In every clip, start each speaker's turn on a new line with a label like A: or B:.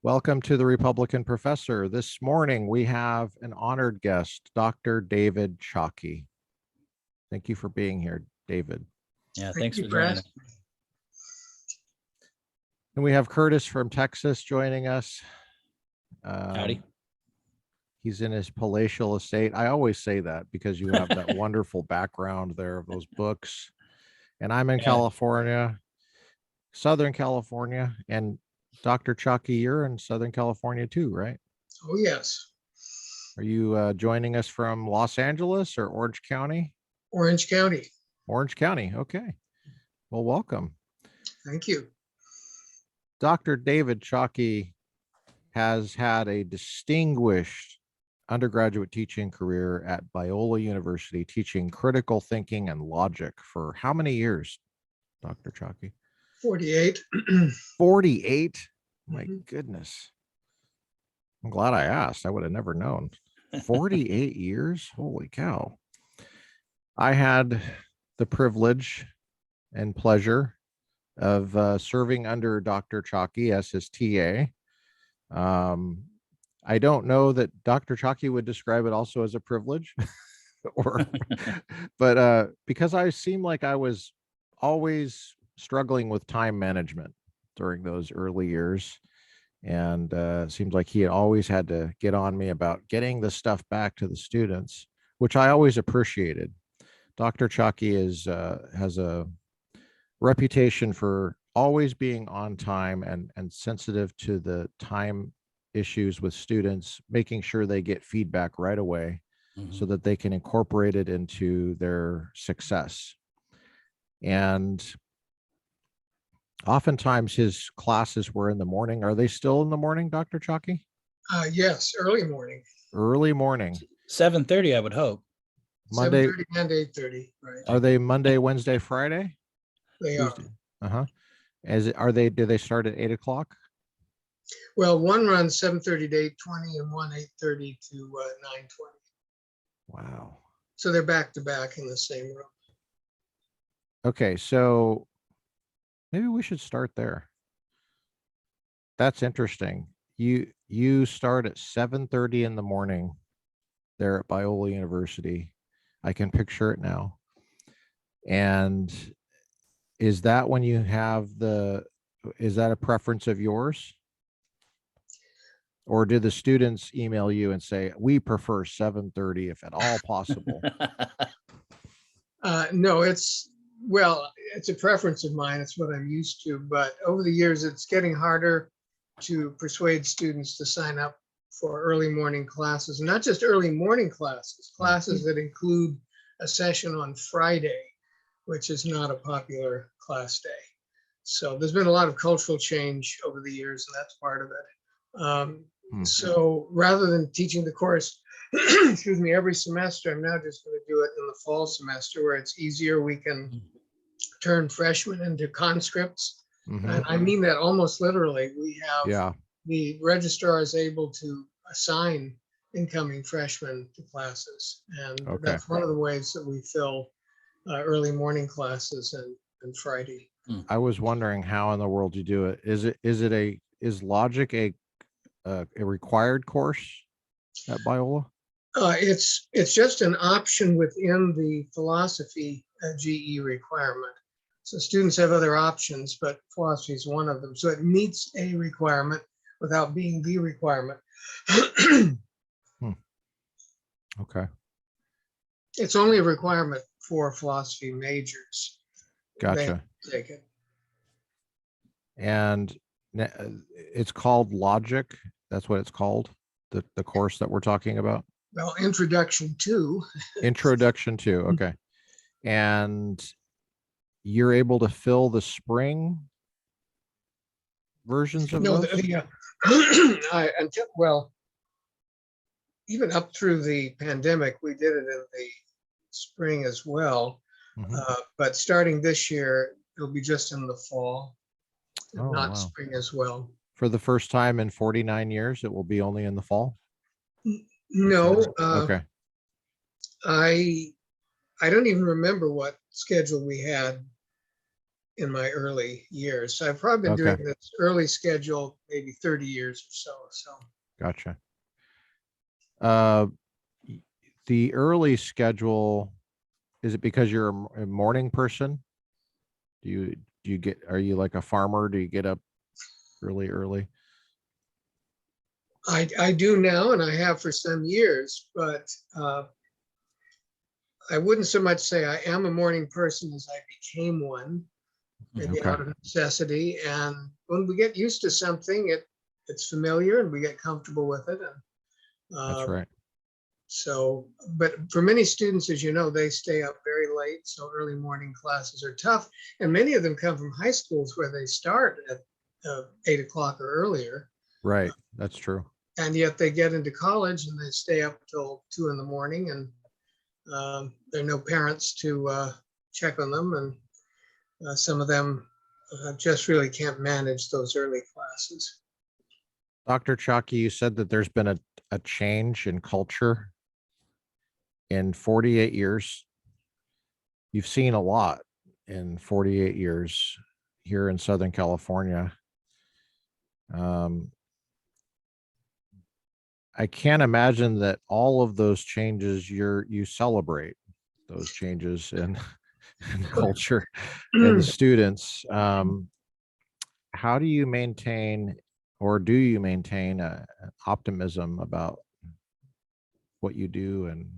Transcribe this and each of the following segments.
A: Welcome to the Republican Professor. This morning we have an honored guest, Dr. David Ciocchi. Thank you for being here, David.
B: Yeah, thanks for joining us.
A: And we have Kurtis from Texas joining us.
B: Howdy.
A: He's in his palatial estate. I always say that because you have that wonderful background there of those books. And I'm in California, Southern California, and Dr. Ciocchi, you're in Southern California too, right?
C: Oh, yes.
A: Are you joining us from Los Angeles or Orange County?
C: Orange County.
A: Orange County. Okay. Well, welcome.
C: Thank you.
A: Dr. David Ciocchi has had a distinguished undergraduate teaching career at Biola University, teaching critical thinking and logic for how many years, Dr. Ciocchi?
C: 48.
A: 48? My goodness. I'm glad I asked. I would have never known. 48 years? Holy cow. I had the privilege and pleasure of serving under Dr. Ciocchi as his TA. I don't know that Dr. Ciocchi would describe it also as a privilege, but because I seemed like I was always struggling with time management during those early years. And it seems like he had always had to get on me about getting the stuff back to the students, which I always appreciated. Dr. Ciocchi has a reputation for always being on time and sensitive to the time issues with students, making sure they get feedback right away so that they can incorporate it into their success. And oftentimes his classes were in the morning. Are they still in the morning, Dr. Ciocchi?
C: Yes, early morning.
A: Early morning.
B: 7:30, I would hope.
A: Monday
C: 7:30 and 8:30, right?
A: Are they Monday, Wednesday, Friday?
C: They are.
A: Uh-huh. Do they start at 8 o'clock?
C: Well, one runs 7:30 to 8:20 and one 8:30 to 9:20.
A: Wow.
C: So they're back to back in the same room.
A: Okay, so maybe we should start there. That's interesting. You start at 7:30 in the morning there at Biola University. I can picture it now. And is that when you have is that a preference of yours? Or do the students email you and say, we prefer 7:30 if at all possible?
C: No, it's a preference of mine. It's what I'm used to. But over the years, it's getting harder to persuade students to sign up for early morning classes, not just early morning classes, classes that include a session on Friday, which is not a popular class day. So there's been a lot of cultural change over the years, and that's part of it. So rather than teaching the course, excuse me, every semester, I'm now just going to do it in the fall semester where it's easier. We can turn freshmen into conscripts. And I mean that almost literally. We have the registrar is able to assign incoming freshmen to classes. And that's one of the ways that we fill early morning classes and Friday.
A: I was wondering how in the world you do it. Is logic a required course at Biola?
C: It's just an option within the philosophy GE requirement. So students have other options, but philosophy is one of them. So it meets a requirement without being the requirement.
A: Okay.
C: It's only a requirement for philosophy majors.
A: Gotcha.
C: They take it.
A: And it's called logic. That's what it's called, the course that we're talking about?
C: Well, introduction to.
A: Introduction to, okay. And you're able to fill the spring versions of those?
C: Even up through the pandemic, we did it in the spring as well. But starting this year, it'll be just in the fall, not spring as well.
A: For the first time in 49 years, it will be only in the fall?
C: No.
A: Okay.
C: I don't even remember what schedule we had in my early years. So I've probably been
A: Okay.
C: doing this early schedule maybe 30 years or so. So
A: Gotcha. Uh, the early schedule, is it because you're a morning person? Do you get, are you like a farmer? Do you get up early?
C: I do now, and I have for some years, but I wouldn't so much say I am a morning person as I became one, maybe
A: Okay.
C: out of necessity. And when we get used to something, it's familiar and we get comfortable with it. And
A: That's right.
C: so, but for many students, as you know, they stay up very late. So early morning classes are tough. And many of them come from high schools where they start at 8 o'clock or earlier.
A: Right. That's true.
C: And yet they get into college and they stay up till 2 in the morning, and there are no parents to check on them. And some of them just really can't manage those early classes.
A: Dr. Ciocchi, you said that there's been a change in culture in 48 years. You've seen a lot in 48 years here in Southern California. I can't imagine that all of those changes you celebrate those changes in culture and the students. How do you maintain, or do you maintain optimism about what you do and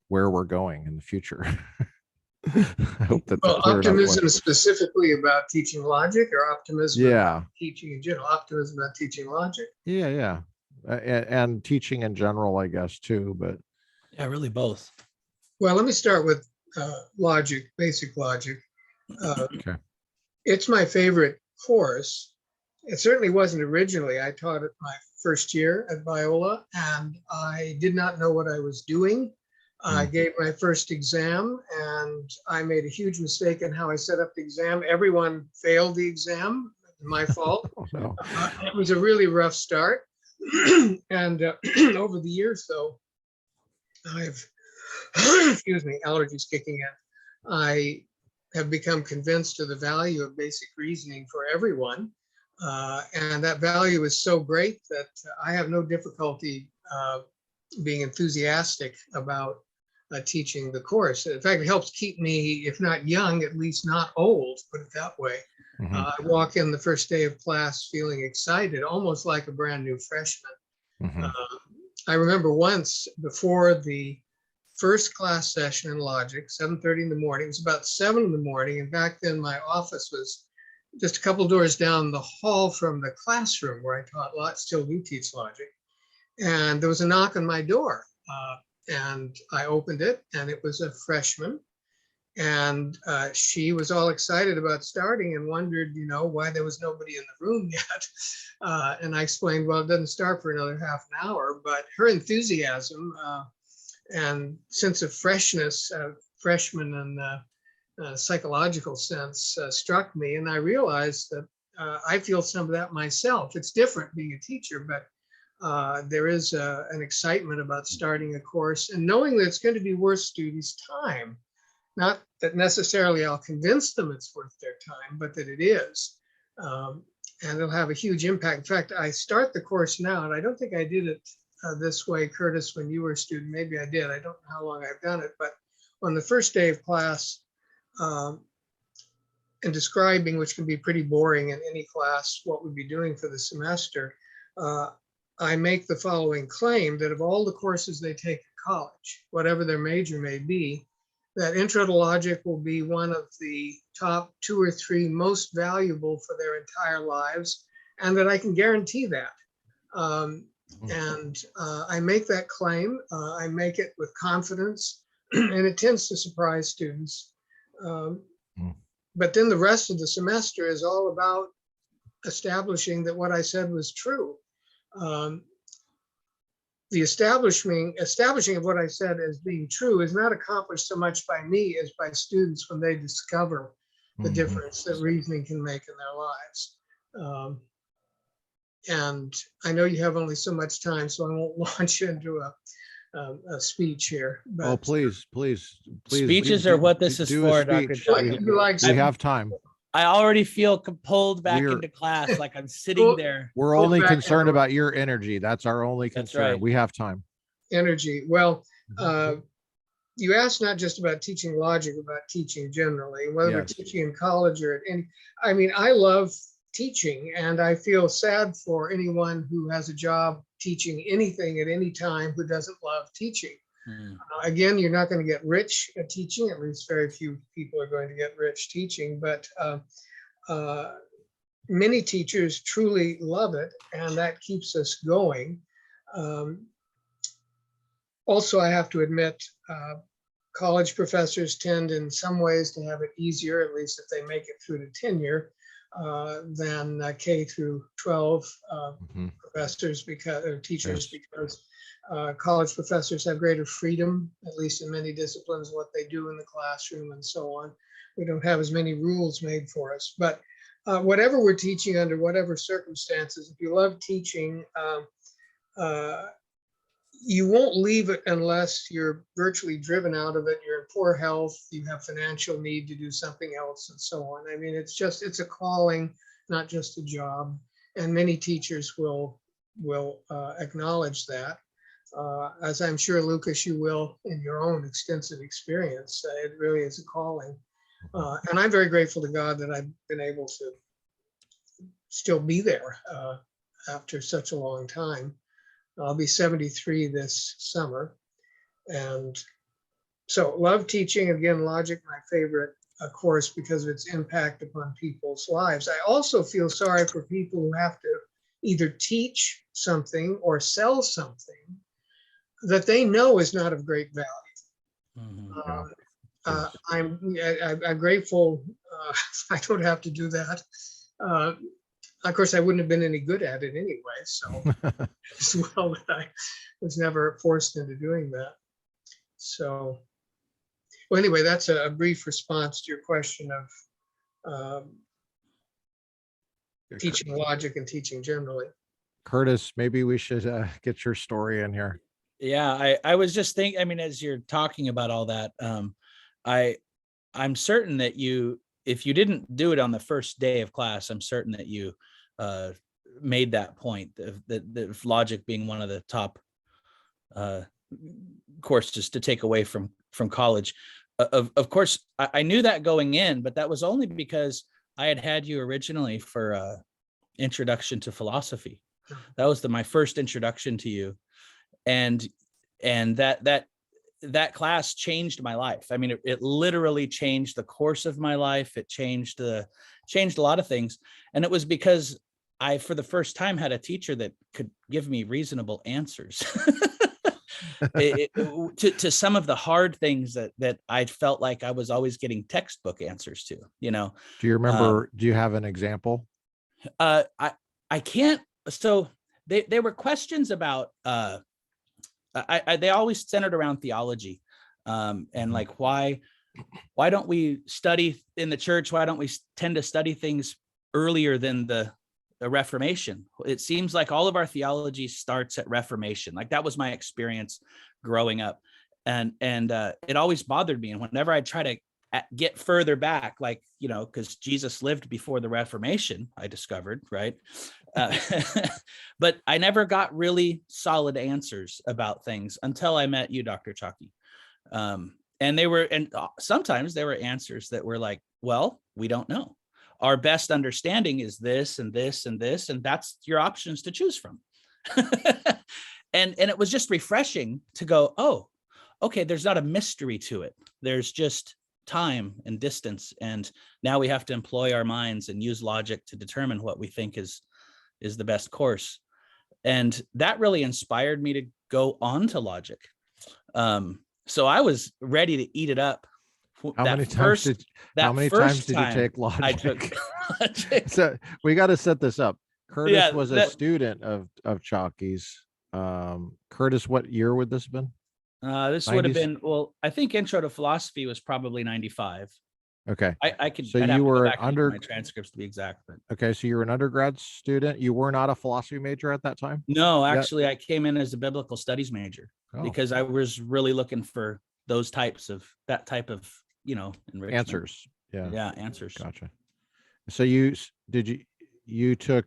A: where we're going in the future? I hope that's
C: Well,
A: a clear enough
C: optimism
A: question.
C: specifically about teaching logic, or optimism
A: Yeah,
C: about teaching in general? Optimism about teaching logic.
A: yeah. And teaching in general, I guess, too, but
B: Yeah, really both.
C: Well, let me start with logic, basic logic.
A: okay.
C: It's my favorite course. It certainly wasn't originally. I taught it my first year at Biola, and I did not know what I was doing. I gave my first exam, and I made a huge mistake in how I set up the exam. Everyone failed the exam. My fault.
A: Oh, no.
C: It was a really rough start. And over the years, though, I've, excuse me, allergies kicking in. I have become convinced of the value of basic reasoning for everyone. And that value is so great that I have no difficulty being enthusiastic about teaching the course. In fact, it helps keep me, if not young, at least not old, put it that way. I walk in the first day of class feeling excited, almost like a brand new freshman. I remember once before the first class session in logic, 7:30 in the morning, it was about 7 in the morning. And back then my office was just a couple doors down the hall from the classroom where I taught logic, still do teach logic. And there was a knock on my door. And I opened it, and it was a freshman. And she was all excited about starting and wondered, why there was nobody in the room yet. And I explained, well, it doesn't start for another half an hour. But her enthusiasm and sense of freshness, freshman and psychological sense, struck me. And I realized that I feel some of that myself. It's different being a teacher, but there is an excitement about starting a course and knowing that it's going to be worth students' time. Not that necessarily I'll convince them it's worth their time, but that it is. And it'll have a huge impact. In fact, I start the course now, and I don't think I did it this way, Kurtis, when you were a student. Maybe I did. I don't know how long I've done it. But on the first day of class, in describing, which can be pretty boring in any class, what we'd be doing for the semester, I make the following claim: that of all the courses they take at college, whatever their major may be, that Intro to Logic will be one of the top 2 or 3 most valuable for their entire lives, and that I can guarantee that. And I make that claim. I make it with confidence, and it tends to surprise students. But then the rest of the semester is all about establishing that what I said was true. The establishing of what I said as being true is not accomplished so much by me as by students when they discover the difference that reasoning can make in their lives. And I know you have only so much time, so I won't launch into a speech here.
A: Oh,
C: But
A: please.
B: Speeches are what this is
A: do a
B: for, Dr.
A: speech.
B: Ciocchi.
C: you like
A: We have time.
B: I already feel pulled back
A: We're-
B: into class, like I'm sitting there.
A: We're
C: Pull
A: only
C: back
A: concerned
C: and-
A: about your energy. That's our only
B: That's
A: concern.
B: right.
A: We have time.
C: energy. Well, you asked not just about teaching logic, about teaching generally, whether we're
A: Yes.
C: teaching in college or at any. I mean, I love teaching, and I feel sad for anyone who has a job teaching anything at any time who doesn't love teaching. Again, you're not going to get rich at teaching. At least very few people are going to get rich teaching, but many teachers truly love it, and that keeps us going. Also, I have to admit, college professors tend in some ways to have it easier, at least if they make it through to tenure, than K through 12 professors or teachers, because college professors have greater freedom, at least in many disciplines, what they do in the classroom and so on. We don't have as many rules made for us. But whatever we're teaching under whatever circumstances, if you love teaching, you won't leave it unless you're virtually driven out of it. You're in poor health, you have financial need to do something else, and so on. I mean, it's a calling, not just a job. And many teachers will acknowledge that. As I'm sure, Lucas, you will in your own extensive experience. It really is a calling. And I'm very grateful to God that I've been able to still be there after such a long time. I'll be 73 this summer. And so love teaching. Again, logic, my favorite course because of its impact upon people's lives. I also feel sorry for people who have to either teach something or sell something that they know is not of great value. I'm grateful I don't have to do that. Of course, I wouldn't have been any good at it anyway, so as well that I was never forced into doing that. So, well, anyway, that's a brief response to your question of teaching logic and teaching generally.
A: Kurtis, maybe we should get your story in here.
B: Yeah, I was just thinking, I mean, as you're talking about all that, I'm certain that if you didn't do it on the first day of class, I'm certain that you made that point that logic being one of the top courses to take away from college. Of course, I knew that going in, but that was only because I had you originally for introduction to philosophy. That was my first introduction to you, and that class changed my life. I mean, it literally changed the course of my life. It changed a lot of things. And it was because I, for the first time, had a teacher that could give me reasonable answers to some of the hard things that I felt like I was always getting textbook answers to, you know.
A: Do you remember, do you have an example?
B: I can't. So they were questions about, they always centered around theology, and like why don't we study in the church? Why don't we tend to study things earlier than the Reformation? It seems like all of our theology starts at Reformation. Like that was my experience growing up, and it always bothered me. And whenever I try to get further back, like, you know, because Jesus lived before the Reformation, I discovered, right? But I never got really solid answers about things until I met you, Dr. Ciocchi. And sometimes there were answers that were like, well, we don't know. Our best understanding is this and this and this, and that's your options to choose from. And it was just refreshing to go, oh, okay, there's not a mystery to it. There's just time and distance. And now we have to employ our minds and use logic to determine what we think is the best course. And that really inspired me to go on to logic. So I was ready to eat it up.
A: How many times did you take logic?
B: I took logic.
A: So we got to set this up. Kurtis was a student of Ciocchi's. Kurtis, what year would this have been?
B: This 90s? Would have been, well, I think Intro to Philosophy was probably 95.
A: Okay.
B: I could.
A: So
B: I'd have
A: you
B: to go
A: were
B: back and look at my transcripts to be exact, but
A: okay. So you were an undergrad student. You were not a philosophy major at that time?
B: no,
A: Yet?
B: actually, I came in as a biblical studies major
A: Oh,
B: because I was really looking for that type of enrichment.
A: answers. Yeah.
B: Yeah, answers.
A: Gotcha. So you took,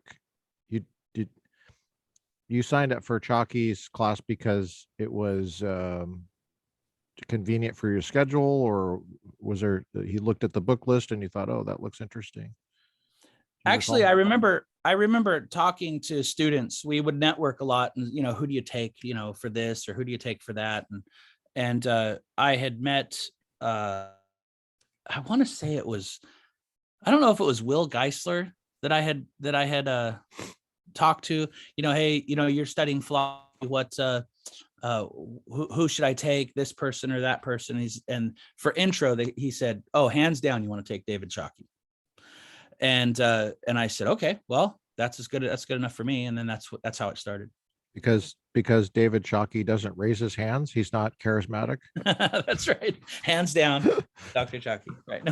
A: you did, you signed up for Ciocchi's class because it was convenient for your schedule, or was there, he looked at the book list and you thought, oh, that looks interesting? Do you
B: Actually,
A: recall?
B: I remember talking to students. We would network a lot, and who do you take, for this, or who do you take for that, and I had met. I want to say it was. I don't know if it was Will Geisler that I had talked to. Hey, you're studying philosophy. What? Who should I take? This person or that person? And for intro, he said, "Oh, hands down, you want to take David Ciocchi." And I said, okay, well, that's good enough for me. And then that's how it started.
A: Because David Ciocchi doesn't raise his hands. He's not charismatic.
B: That's right. Hands down, Dr. Ciocchi. Right.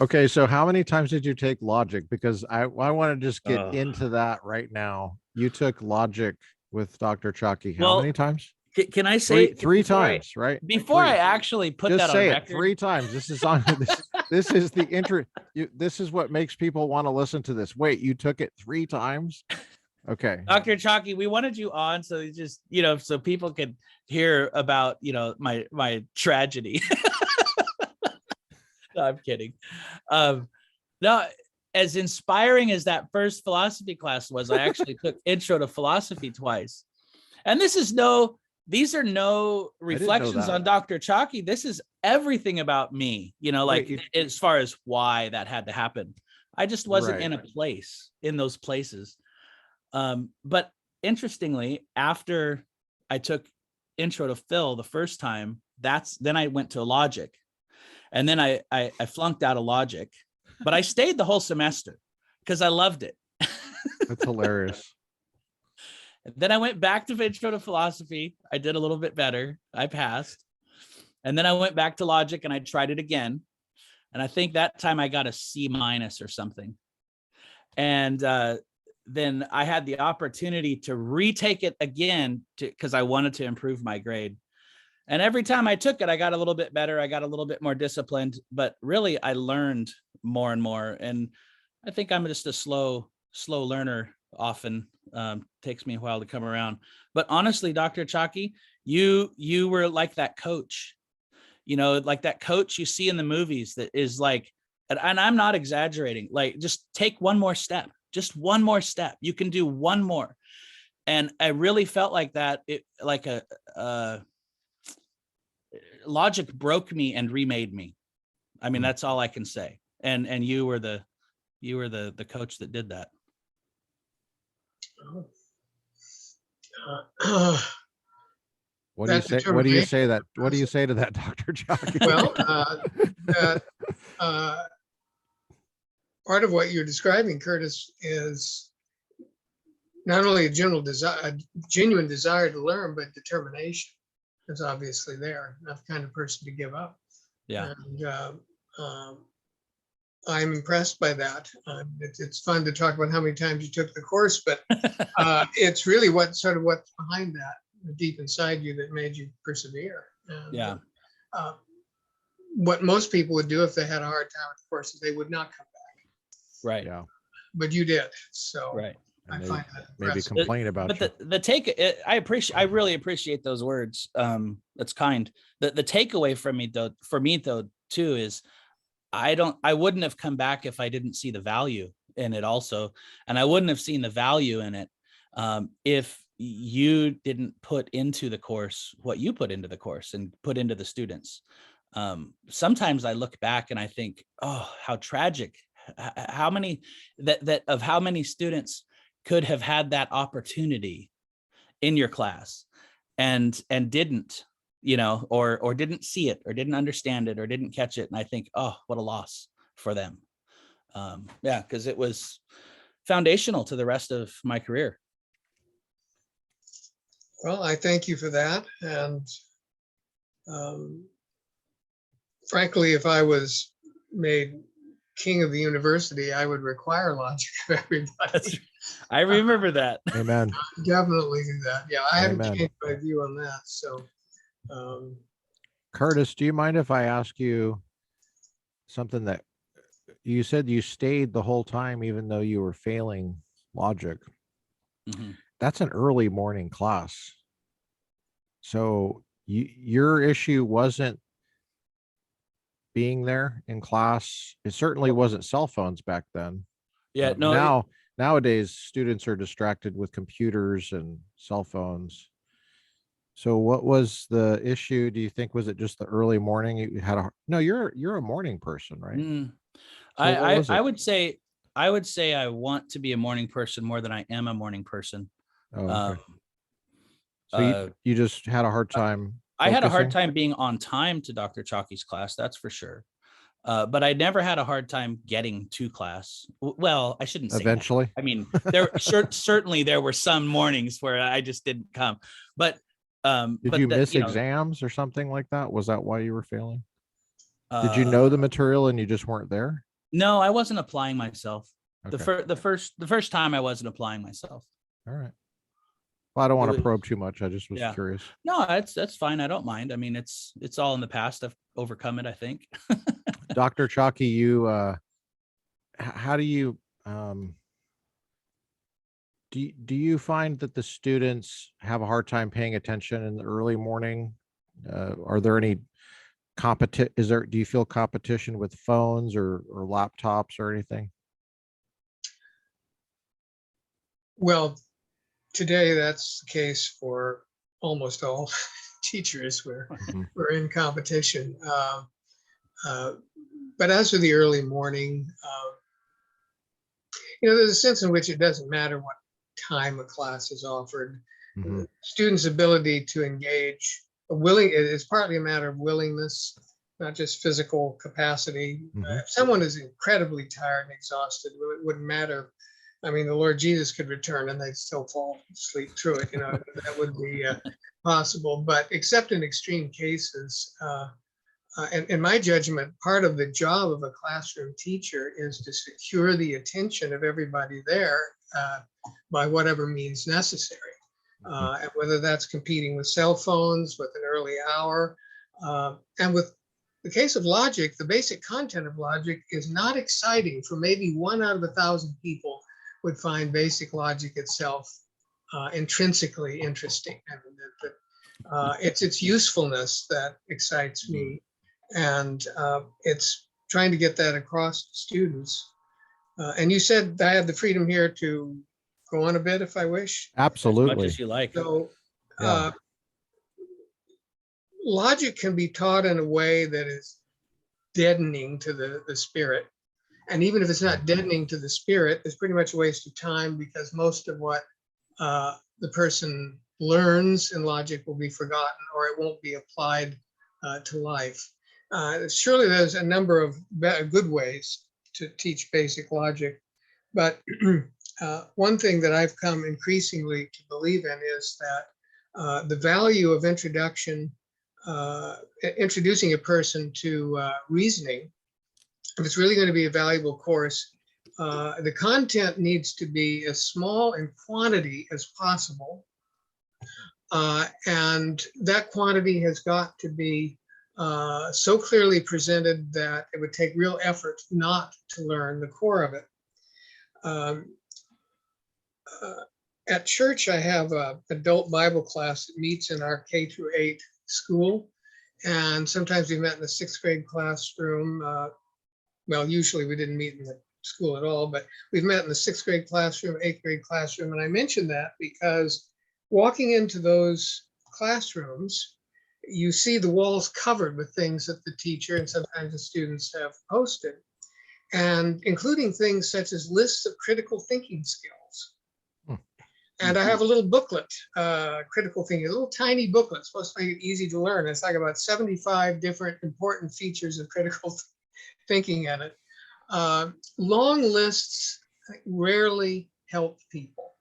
A: Okay. So how many times did you take logic? Because I want to just get
B: Oh.
A: into that right now. You took logic with Dr. Ciocchi. How
B: Well,
A: many times?
B: Can I say
A: Three times, right?
B: Before
A: Three.
B: I actually put
A: Just
B: that
A: say
B: on
A: it
B: record?
A: 3 times. This is on this is the intro. This is what makes people want to listen to this. Wait, you took it 3 times? Okay.
B: Dr. Ciocchi, we wanted you on so you just, so people could hear about, my tragedy. No, I'm kidding. No, as inspiring as that first philosophy class was, I actually took Intro to Philosophy twice. And these are no reflections on Dr. Ciocchi. This is everything about me, as far as why that had to happen. I just wasn't in a place in those places. But interestingly, after I took Intro to Phil the first time, then I went to logic, and then I flunked out of logic, but I stayed the whole semester because I loved it.
A: That's hilarious.
B: Then I went back to Intro to Philosophy. I did a little bit better. I passed. And then I went back to logic and I tried it again. And I think that time I got a C- or something. And then I had the opportunity to retake it again because I wanted to improve my grade. And every time I took it, I got a little bit better. I got a little bit more disciplined, but really I learned more and more. And I think I'm just a slow learner. Often takes me a while to come around. But honestly, Dr. Ciocchi, you were like that coach, like that coach you see in the movies that is like, and I'm not exaggerating, like just take one more step, just one more step. You can do one more. And I really felt like that. It like logic broke me and remade me. I mean, that's all I can say. And you were the coach that did that.
A: What do you say? What do you say that? What do you say to that, Dr. Ciocchi?
C: Well, part of what you're describing, Kurtis, is not only a genuine desire to learn, but determination is obviously there. Not the kind of person to give up.
B: Yeah.
C: And I'm impressed by that. It's fun to talk about how many times you took the course, but it's really what's behind that, deep inside you, that made you persevere. And,
B: yeah.
C: What most people would do if they had a hard time with the course is they would not come back.
B: Right.
A: Yeah.
C: But you did. So
B: right.
C: I find that
A: maybe
C: impressive.
A: complain about
B: but I really appreciate those words. That's kind. The takeaway for me though too is I wouldn't have come back if I didn't see the value in it also. And I wouldn't have seen the value in it if you didn't put into the course what you put into the course and put into the students. Sometimes I look back and I think, oh, how tragic, how many students could have had that opportunity in your class and didn't, or didn't see it, or didn't understand it, or didn't catch it. And I think, oh, what a loss for them. Yeah, because it was foundational to the rest of my career.
C: Well, I thank you for that. And frankly, if I was made king of the university, I would require logic of everybody.
B: I remember that.
A: Amen.
C: Definitely do that. Yeah, I haven't
A: Amen.
C: changed my view on that. So,
A: Kurtis, do you mind if I ask you something that you said you stayed the whole time, even though you were failing logic?
B: Mhm.
A: That's an early morning class. So your issue wasn't being there in class. It certainly wasn't cell phones back then.
B: Yeah, no,
A: Nowadays, students are distracted with computers and cell phones. So what was the issue? Do you think, was it just the early morning? You had no, you're a morning person, right?
B: mm,
A: So what was
B: I
A: it?
B: would say I want to be a morning person more than I am a morning person.
A: Oh,
B: Um,
A: okay. So
B: uh,
A: you just had a hard time
B: I had a hard
A: focusing?
B: time being on time to Dr. Ciocchi's class, that's for sure. But I never had a hard time getting to class. Well, I shouldn't say that.
A: Eventually?
B: I mean, certainly there were some mornings where I just didn't come. But
A: Did you miss
B: you know,
A: exams or something like that? Was that why you were failing? Did you know the material and you just weren't there?
B: no, I wasn't applying myself.
A: Okay.
B: The first time I wasn't applying myself.
A: All right. Well, I don't
B: It
A: want to
B: was,
A: probe too much. I just was
B: yeah.
A: curious.
B: No, that's fine. I don't mind. I mean, it's all in the past. I've overcome it, I think.
A: Dr. Ciocchi, how do you do you find that the students have a hard time paying attention in the early morning? Are there any do you feel competition with phones or laptops or anything?
C: well, today that's the case for almost all teachers.
A: Mhm.
C: We're in competition. But as for the early morning, there's a sense in which it doesn't matter what time a class is offered.
A: Mhm.
C: Students' ability to engage, it is partly a matter of willingness, not just physical capacity.
A: Mhm.
C: If someone is incredibly tired and exhausted, it wouldn't matter. I mean, the Lord Jesus could return and they'd still fall asleep through it. That would be possible. But except in extreme cases, and in my judgment, part of the job of a classroom teacher is to secure the attention of everybody there by whatever means necessary. And whether that's competing with cell phones, with an early hour, and with the case of logic, the basic content of logic is not exciting. For maybe 1 out of 1,000 people would find basic logic itself intrinsically interesting. And it's its usefulness that excites me. And it's trying to get that across to students. And you said I have the freedom here to go on a bit if I wish.
B: As much
A: Absolutely.
B: as you like.
C: So
A: Yeah.
C: logic can be taught in a way that is deadening to the spirit. And even if it's not deadening to the spirit, it's pretty much a waste of time, because most of what the person learns in logic will be forgotten, or it won't be applied to life. Surely there's a number of good ways to teach basic logic, but one thing that I've come increasingly to believe in is that the value of introducing a person to reasoning, if it's really going to be a valuable course, the content needs to be as small in quantity as possible. And that quantity has got to be so clearly presented that it would take real effort not to learn the core of it. At church, I have an adult Bible class that meets in our K-8 school. And sometimes we met in the 6th grade classroom. Well, usually we didn't meet in the school at all, but we've met in the 6th grade classroom, 8th grade classroom. And I mention that because walking into those classrooms, you see the walls covered with things that the teacher and sometimes the students have posted, and including things such as lists of critical thinking skills. And I have a little booklet, critical thinking, a little tiny booklet, supposed to make it easy to learn. It's like about 75 different important features of critical thinking in it. Long lists rarely help people.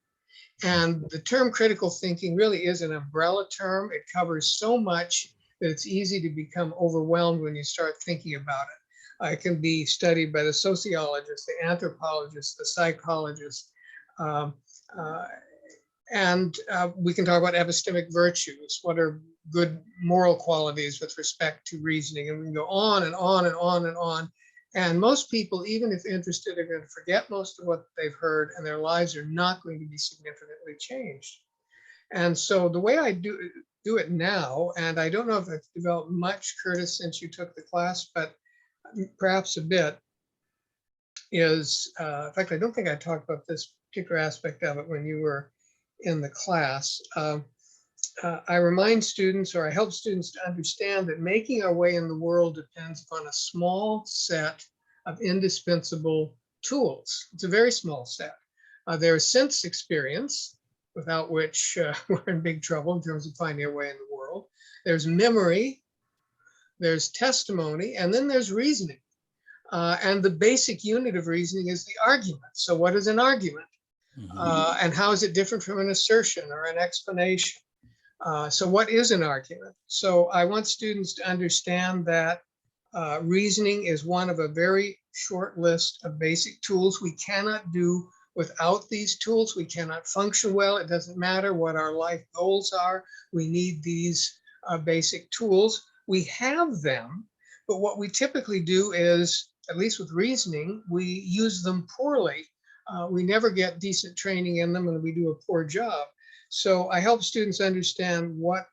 C: And the term critical thinking really is an umbrella term. It covers so much that it's easy to become overwhelmed when you start thinking about it. It can be studied by the sociologist, the anthropologist, the psychologist. Um, and we can talk about epistemic virtues. What are good moral qualities with respect to reasoning? And we can go on and on and on and on. And most people, even if interested, are going to forget most of what they've heard, and their lives are not going to be significantly changed. And so the way I do it now, and I don't know if I've developed much, Kurtis, since you took the class, but perhaps a bit, is, in fact, I don't think I talked about this particular aspect of it when you were in the class. I remind students, or I help students to understand that making our way in the world depends upon a small set of indispensable tools. It's a very small set. There's sense experience, without which we're in big trouble in terms of finding our way in the world. There's memory, there's testimony, and then there's reasoning. And the basic unit of reasoning is the argument. So what is an argument? And how is it different from an assertion or an explanation? So what is an argument? So I want students to understand that reasoning is one of a very short list of basic tools. We cannot do without these tools. We cannot function well. It doesn't matter what our life goals are. We need these basic tools. We have them, but what we typically do is, at least with reasoning, we use them poorly. We never get decent training in them, and we do a poor job. So I help students understand what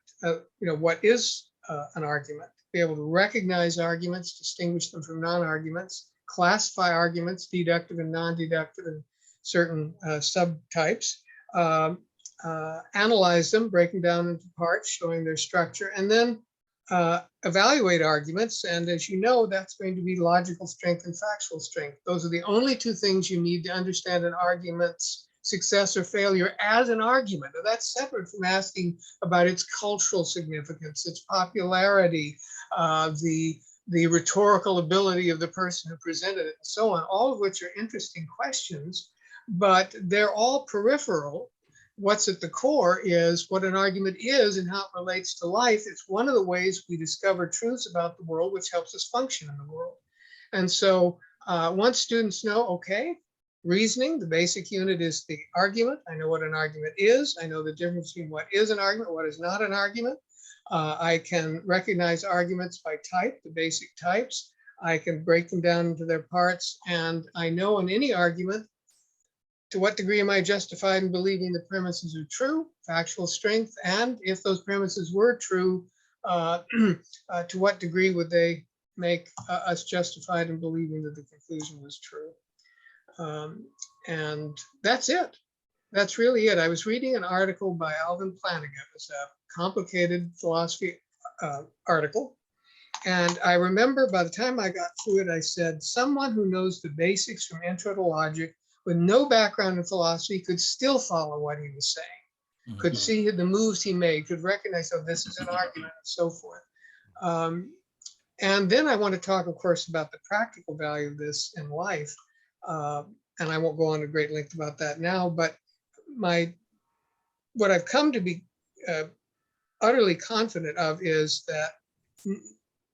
C: is an argument, be able to recognize arguments, distinguish them from non-arguments, classify arguments, deductive and non-deductive, and certain subtypes, analyze them, break them down into parts, showing their structure, and then evaluate arguments. And as you know, that's going to be logical strength and factual strength. Those are the only two things you need to understand an argument's success or failure as an argument. And that's separate from asking about its cultural significance, its popularity, the rhetorical ability of the person who presented it, and so on, all of which are interesting questions, but they're all peripheral. What's at the core is what an argument is and how it relates to life. It's one of the ways we discover truths about the world, which helps us function in the world. And so once students know, okay, reasoning, the basic unit is the argument. I know what an argument is. I know the difference between what is an argument, what is not an argument. I can recognize arguments by type, the basic types. I can break them down into their parts. And I know in any argument, to what degree am I justified in believing the premises are true, factual strength, and if those premises were true, to what degree would they make us justified in believing that the conclusion was true? And that's it. That's really it. I was reading an article by Alvin Plantinga. It was a complicated philosophy article. And I remember by the time I got through it, I said, someone who knows the basics from intro to logic with no background in philosophy could still follow what he was saying, could see the moves he made, could recognize, oh, this is an argument, and so forth. And then I want to talk, of course, about the practical value of this in life. And I won't go on to great length about that now, but what I've come to be utterly confident of is that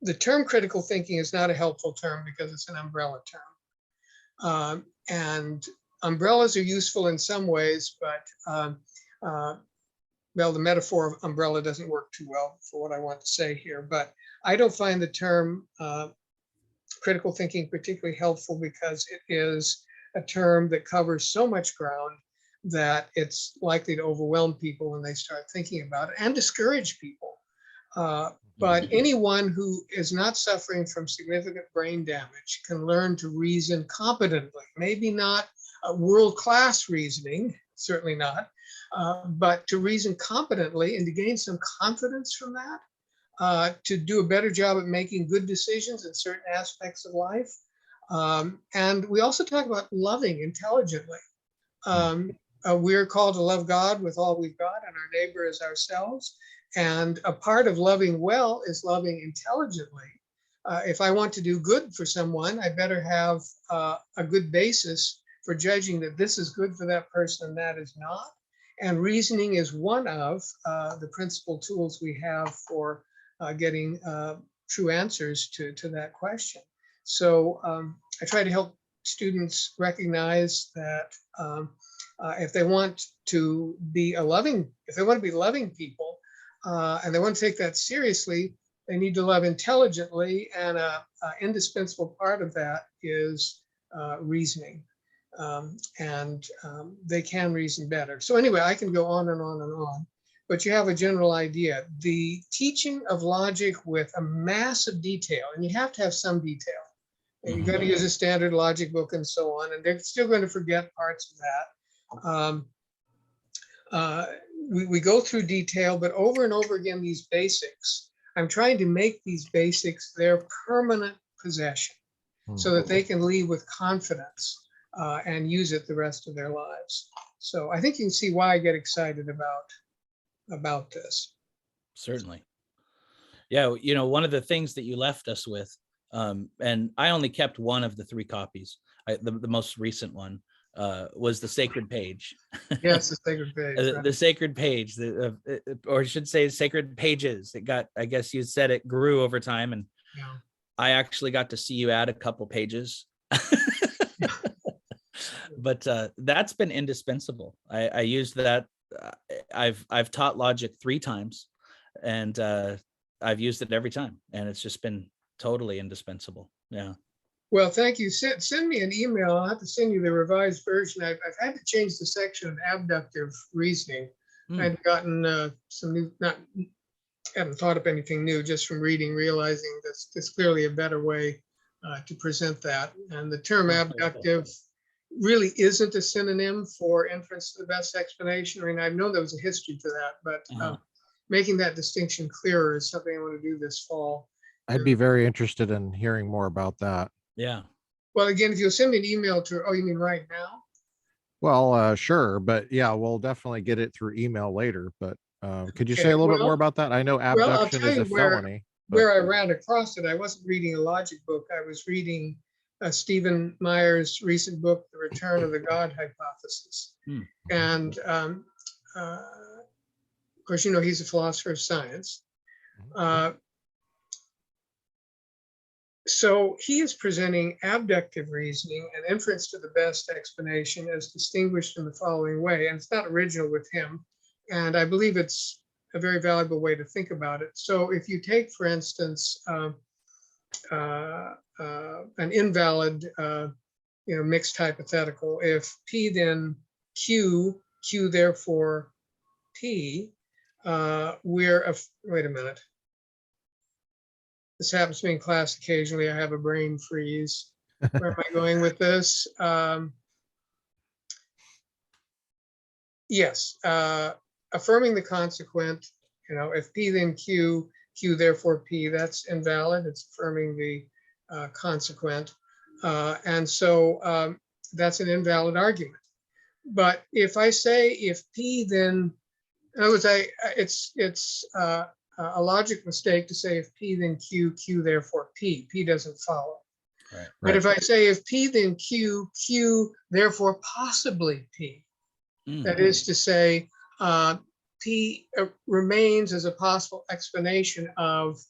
C: the term critical thinking is not a helpful term because it's an umbrella term. And umbrellas are useful in some ways, but well, the metaphor of umbrella doesn't work too well for what I want to say here. But I don't find the term critical thinking particularly helpful because it is a term that covers so much ground that it's likely to overwhelm people when they start thinking about it and discourage people. But anyone who is not suffering from significant brain damage can learn to reason competently, maybe not world-class reasoning, certainly not, but to reason competently and to gain some confidence from that, to do a better job at making good decisions in certain aspects of life. And we also talk about loving intelligently. We're called to love God with all we've got and our neighbor as ourselves. And a part of loving well is loving intelligently. If I want to do good for someone, I better have a good basis for judging that this is good for that person and that is not. And reasoning is one of the principal tools we have for getting true answers to that question. So I try to help students recognize that if they want to be loving people, and they want to take that seriously, they need to love intelligently, and an indispensable part of that is reasoning. They can reason better. So anyway, I can go on and on and on, but you have a general idea. The teaching of logic with a massive detail, and you have to have some detail. And you've got to use a standard logic book and so on, and they're still going to forget parts of that. We go through detail, but over and over again, these basics, I'm trying to make these basics their permanent possession so that they can leave with confidence and use it the rest of their lives. So I think you can see why I get excited about this.
B: Certainly. Yeah, you know, one of the things that you left us with, and I only kept one of the 3 copies, the most recent one, was the sacred page.
C: Yes, the sacred page. Right.
B: The sacred page, or I should say sacred pages. It got, I guess you said it grew over time, and
C: Yeah.
B: I actually got to see you add a couple pages. But that's been indispensable. I used that. I've taught logic 3 times, and I've used it every time, and it's just been totally indispensable. Yeah.
C: Well, thank you. Send me an email. I'll have to send you the revised version. I've had to change the section of abductive reasoning. I've gotten some new, haven't thought up anything new, just from reading, realizing there's clearly a better way to present that. And the term abductive really isn't a synonym for inference to the best explanation. I mean, I've known there was a history to that, but making that distinction clearer is something I want to do this fall.
A: I'd be very interested in hearing more about that.
B: Yeah.
C: Well, again, if you'll send me an email to, you mean right now?
A: Well, sure, but yeah, we'll definitely get it through email later. But could you say a little bit more about that? I know abduction is a felony.
C: Where I ran across it, I wasn't reading a logic book. I was reading Stephen Meyer's recent book, The Return of the God Hypothesis. And of course, you know, he's a philosopher of science. So he is presenting abductive reasoning and inference to the best explanation as distinguished in the following way. And it's not original with him. And I believe it's a very valuable way to think about it. So if you take, for instance, an invalid, mixed hypothetical, if P then Q, Q therefore P, wait a minute. This happens to me in class occasionally. I have a brain freeze. Where am I going with this? Yes, affirming the consequent, if P then Q, Q therefore P, that's invalid. It's affirming the consequent. And so that's an invalid argument. But if I say if P then, in other words, it's a logic mistake to say if P then Q, Q therefore P. P doesn't follow.
B: Right.
C: But if I say if P then Q, Q therefore possibly P, that is to say P remains as a possible explanation of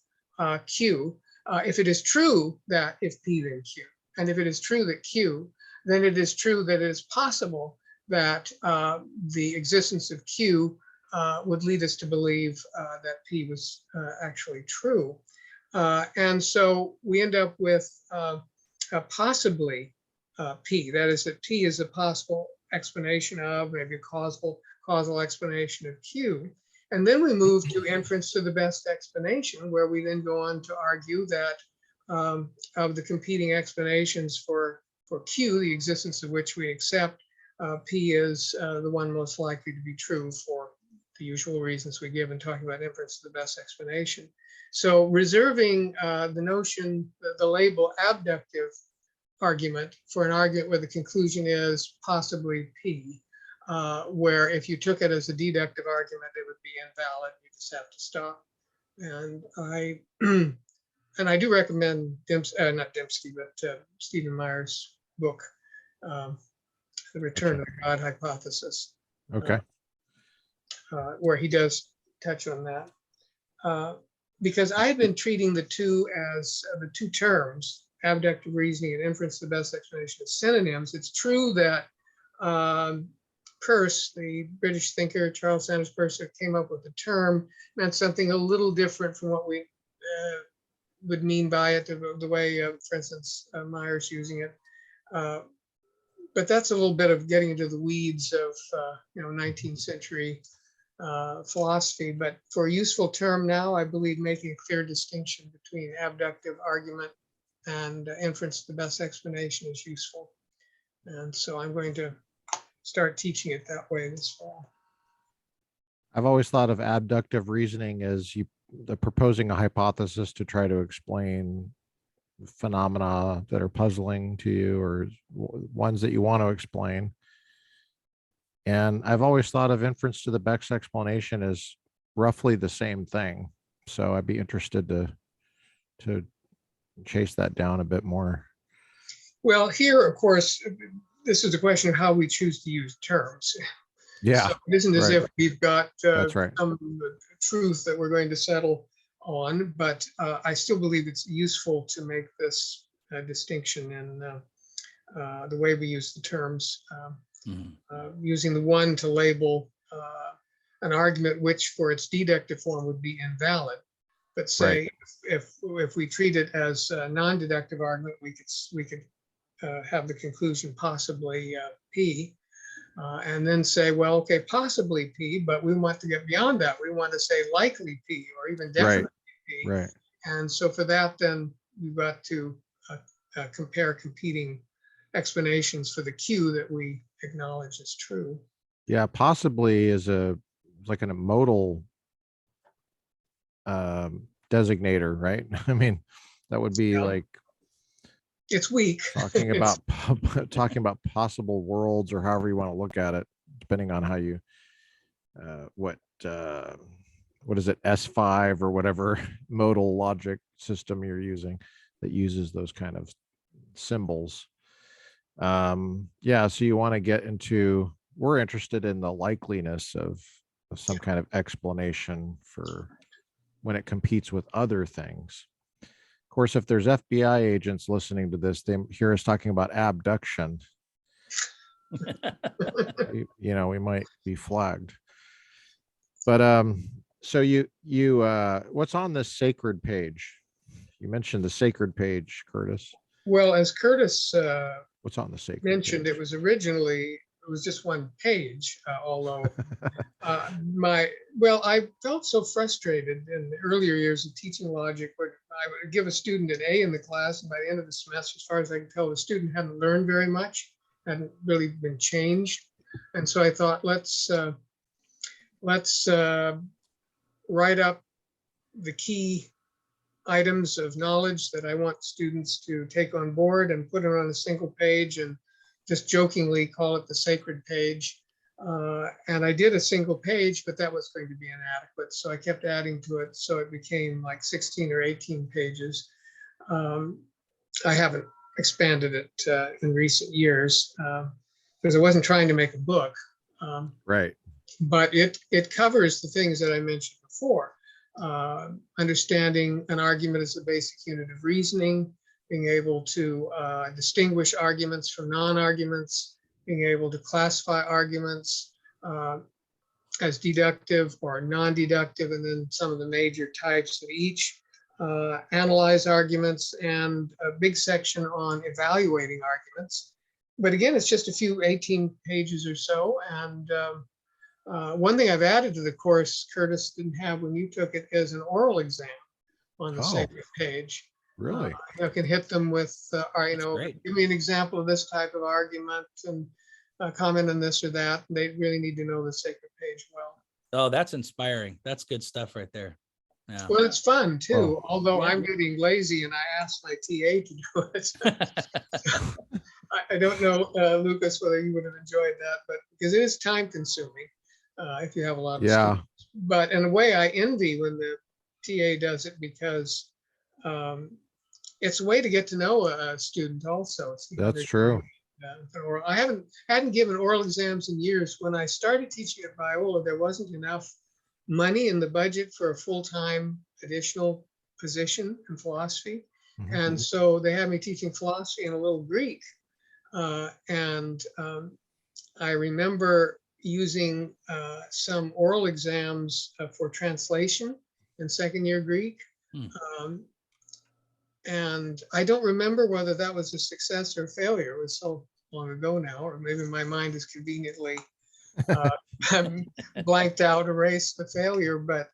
C: Q. If it is true that if P then Q, and if it is true that Q, then it is true that it is possible that the existence of Q would lead us to believe that P was actually true. And so we end up with possibly P, that is that P is a possible explanation of, maybe a causal explanation of Q. And then we move to inference to the best explanation, where we then go on to argue that of the competing explanations for Q, the existence of which we accept, P is the one most likely to be true for the usual reasons we give in talking about inference to the best explanation. So reserving the notion, the label abductive argument for an argument where the conclusion is possibly P, where if you took it as a deductive argument, it would be invalid. You just have to stop. And I do recommend not Dembski, but Stephen Meyer's book, The Return of the God Hypothesis.
A: Okay.
C: Where he does touch on that. Because I've been treating the two as the two terms, abductive reasoning and inference, the best explanation of synonyms. It's true that Peirce, the British thinker, Charles Sanders Peirce, came up with the term, meant something a little different from what we would mean by it, the way, for instance, Myers using it. But that's a little bit of getting into the weeds of 19th century philosophy. But for a useful term now, I believe making a clear distinction between abductive argument and inference, the best explanation, is useful. And so I'm going to start teaching it that way this fall.
A: I've always thought of abductive reasoning as the proposing a hypothesis to try to explain phenomena that are puzzling to you, or ones that you want to explain. And I've always thought of inference to the best explanation as roughly the same thing. So I'd be interested to chase that down a bit more.
C: Well, here, of course, this is a question of how we choose to use terms.
A: Yeah.
C: So it isn't as if we've got
A: That's right.
C: some truth that we're going to settle on, but I still believe it's useful to make this distinction in the way we use the terms, using the one to label an argument which for its deductive form would be invalid. But say if we treat it as a non-deductive argument, we could have the conclusion possibly P, and then say, well, okay, possibly P, but we want to get beyond that. We want to say likely P, or even definitely P.
A: Right.
C: And so for that, then we've got to compare competing explanations for the Q that we acknowledge as true.
A: Yeah, possibly is like a modal designator, right? I mean, that would be like
C: it's weak.
A: talking about possible worlds, or however you want to look at it, depending on how you what is it, S5 or whatever modal logic system you're using that uses those kind of symbols. Yeah, so you want to get into, we're interested in the likeliness of some kind of explanation for when it competes with other things. Of course, if there's FBI agents listening to this, they hear us talking about abduction. We might be flagged. But so you what's on this sacred page? You mentioned the sacred page, Kurtis.
C: Well, as Kurtis
A: what's on the sacred
C: mentioned,
A: page?
C: It was just one page, although I felt so frustrated in the earlier years of teaching logic, where I would give a student an A in the class, and by the end of the semester, as far as I can tell, the student hadn't learned very much, hadn't really been changed. And so I thought, let's write up the key items of knowledge that I want students to take on board and put it on a single page, and just jokingly call it the sacred page. And I did a single page, but that was going to be inadequate. So I kept adding to it. So it became like 16 or 18 pages. I haven't expanded it in recent years because I wasn't trying to make a book.
A: Right.
C: But it covers the things that I mentioned before. Understanding an argument as a basic unit of reasoning, being able to distinguish arguments from non-arguments, being able to classify arguments as deductive or non-deductive, and then some of the major types of each, analyze arguments, and a big section on evaluating arguments. But again, it's just a few 18 pages or so. And one thing I've added to the course, Kurtis didn't have when you took it, is an oral exam on the sacred page.
A: Really?
C: I can hit them with,
B: Great.
C: give me an example of this type of argument and comment on this or that. They really need to know the sacred page well.
B: Oh, that's inspiring. That's good stuff right there. Yeah.
C: Well, it's fun too, although
B: Yeah.
C: I'm getting lazy and I asked my TA to do it. I don't know, Lucas, whether you would have enjoyed that, but because it is time consuming if you have a lot of students. But in a way, I envy when the TA does it, because it's a way to get to know a student also.
A: That's true.
C: I hadn't given oral exams in years. When I started teaching at Biola, there wasn't enough money in the budget for a full-time additional position in philosophy. And so they had me teaching philosophy and a little Greek. And I remember using some oral exams for translation in second year Greek. And I don't remember whether that was a success or a failure. It was so long ago now, or maybe my mind is conveniently blanked out, erased the failure. But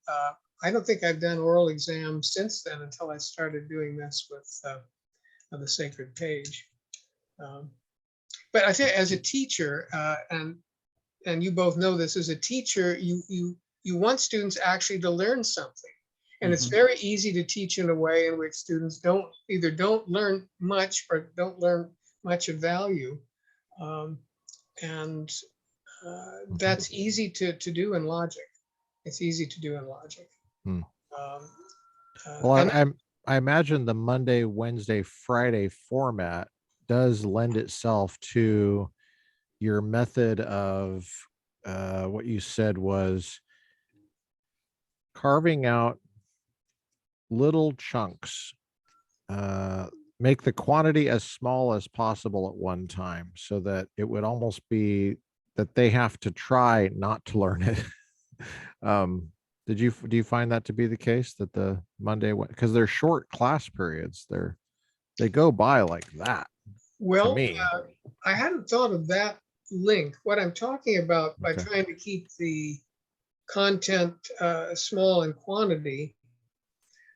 C: I don't think I've done oral exams since then until I started doing this with the Sacred Page. But I think as a teacher, and you both know this, as a teacher, you want students actually to learn something. And it's very easy to teach in a way in which students either don't learn much or don't learn much of value. That's easy to do in logic. It's easy to do in logic.
A: Well, I imagine the Monday, Wednesday, Friday format does lend itself to your method of what you said was carving out little chunks, make the quantity as small as possible at one time, so that it would almost be that they have to try not to learn it. Do you find that to be the case, that the Monday, because they're short class periods, they go by like that?
C: Well,
A: to me.
C: I hadn't thought of that link. What I'm talking about by trying to keep the content small in quantity,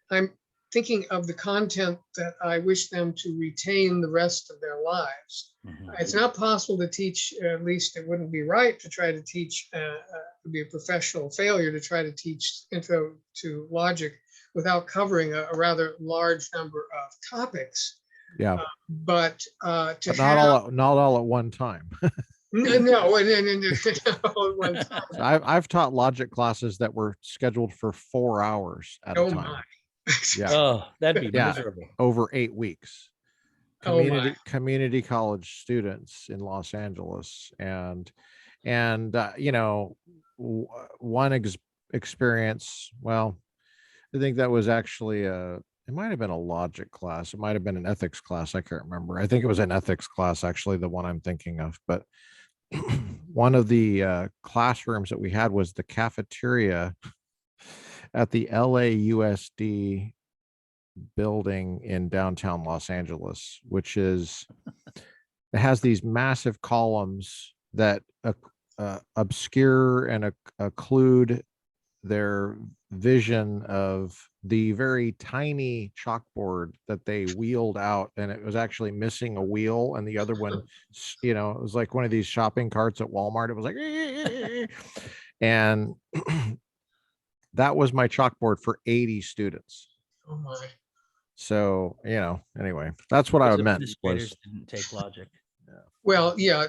C: I'm thinking of the content that I wish them to retain the rest of their lives. It's not possible to teach, at least it wouldn't be right to try to teach, it would be a professional failure to try to teach intro to logic without covering a rather large number of topics.
A: Yeah.
C: But
A: not all at one time.
C: No, at one time.
A: So I've taught logic classes that were scheduled for 4 hours at a time.
C: My.
B: Yeah. Oh, that'd be miserable.
A: Over 8 weeks. Community college students in Los Angeles, and one experience. Well, I think that was actually it might have been a logic class. It might have been an ethics class. I can't remember. I think it was an ethics class, actually, the one I'm thinking of. But one of the classrooms that we had was the cafeteria at the LAUSD building in downtown Los Angeles, which it has these massive columns that obscure and occlude their vision of the very tiny chalkboard that they wheeled out, and it was actually missing a wheel, and the other one, it was like one of these shopping carts at Walmart. It was like and that was my chalkboard for 80 students.
C: Oh my.
A: So, anyway, that's what I meant.
B: Didn't take logic.
C: Well, yeah,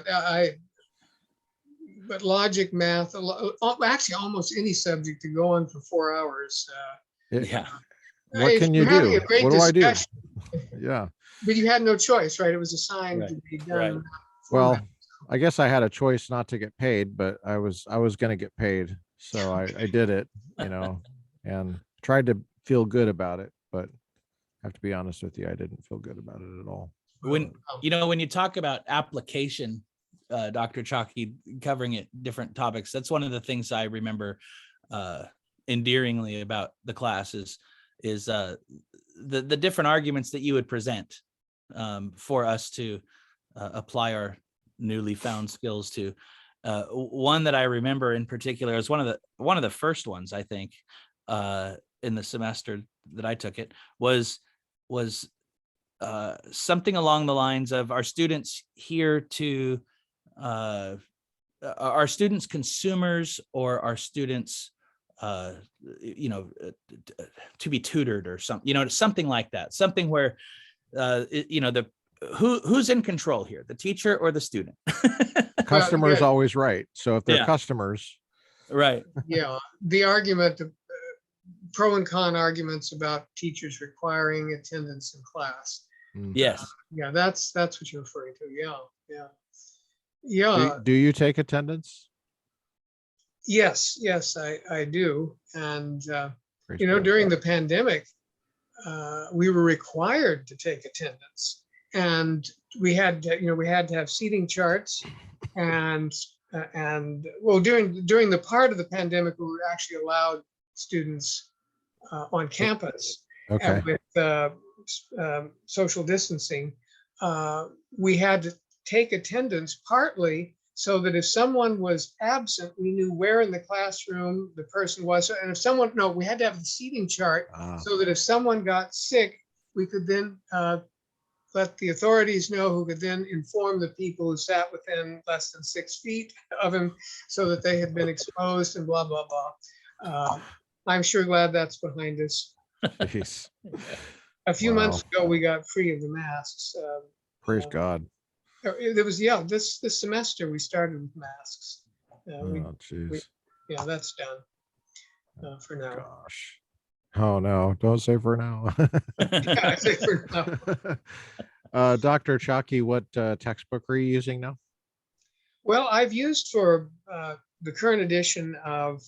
C: but logic, math, actually almost any subject to go on for 4 hours.
A: What can you do? What do I do? Yeah.
C: But you had no choice, right? It was assigned to be done.
B: Right.
A: Well, I guess I had a choice not to get paid, but I was going to get paid. So I did it, and tried to feel good about it. But I have to be honest with you, I didn't feel good about it at all.
B: When you talk about application, Dr. Ciocchi, covering it different topics, that's one of the things I remember endearingly about the classes is the different arguments that you would present for us to apply our newly found skills to. One that I remember in particular is one of the first ones, I think, in the semester that I took it, was something along the lines of, are students here to are students consumers, or are students to be tutored, or something like that, something where who's in control here, the teacher or the student?
A: Customer is always right. So if they're customers,
B: right?
C: Yeah, the argument, pro and con arguments about teachers requiring attendance in class.
B: Yes.
C: Yeah, that's what you're referring to. Yeah.
A: Do you take attendance?
C: Yes, I do. And during the pandemic, we were required to take attendance, and we had to have seating charts, and well, during the part of the pandemic, we were actually allowed students on campus,
A: Okay.
C: and with social distancing, we had to take attendance partly so that if someone was absent, we knew where in the classroom the person was. And if someone, no, we had to have the seating chart so that if someone got sick, we could then let the authorities know, who could then inform the people who sat within less than 6 feet of him so that they had been exposed and blah, blah, blah. I'm sure glad that's behind us.
A: Jeez.
C: A few
A: Wow.
C: months ago, we got free of the masks.
A: Praise God.
C: There was, yeah, this semester we started with masks.
A: Oh, jeez.
C: Yeah, that's done for now.
A: Gosh. Oh, no. Don't say for now.
C: Yeah, I say for now.
A: Dr. Ciocchi, what textbook are you using now?
C: Well, I've used for the current edition of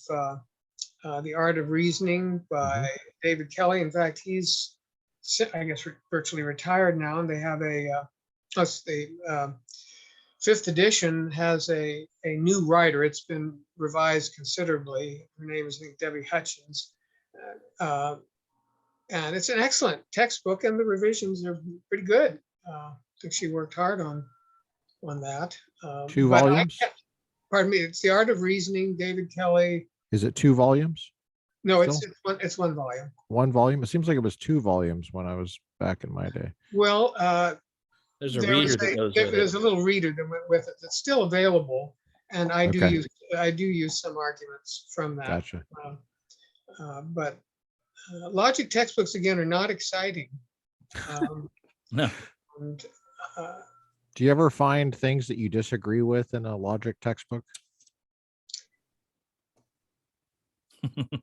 C: The Art of Reasoning by David Kelly. In fact, he's, I guess, virtually retired now, and they have a plus the 5th edition has a new writer. It's been revised considerably. Her name is, I think, Debbie Hutchins. And it's an excellent textbook, and the revisions are pretty good. I think she worked hard on that.
A: 2 volumes?
C: Pardon me, it's The Art of Reasoning, David Kelly.
A: Is it 2 volumes?
C: No,
A: Still?
C: it's one volume.
A: 1 volume? It seems like it was 2 volumes when I was back in my day.
C: Well,
B: There's a reader that goes with
C: there's
B: it.
C: a little reader that went with it that's still available, and I do
A: Okay.
C: use some arguments from that.
A: Gotcha.
C: But logic textbooks, again, are not exciting.
B: No.
C: And,
A: Do you ever find things that you disagree with in a logic textbook?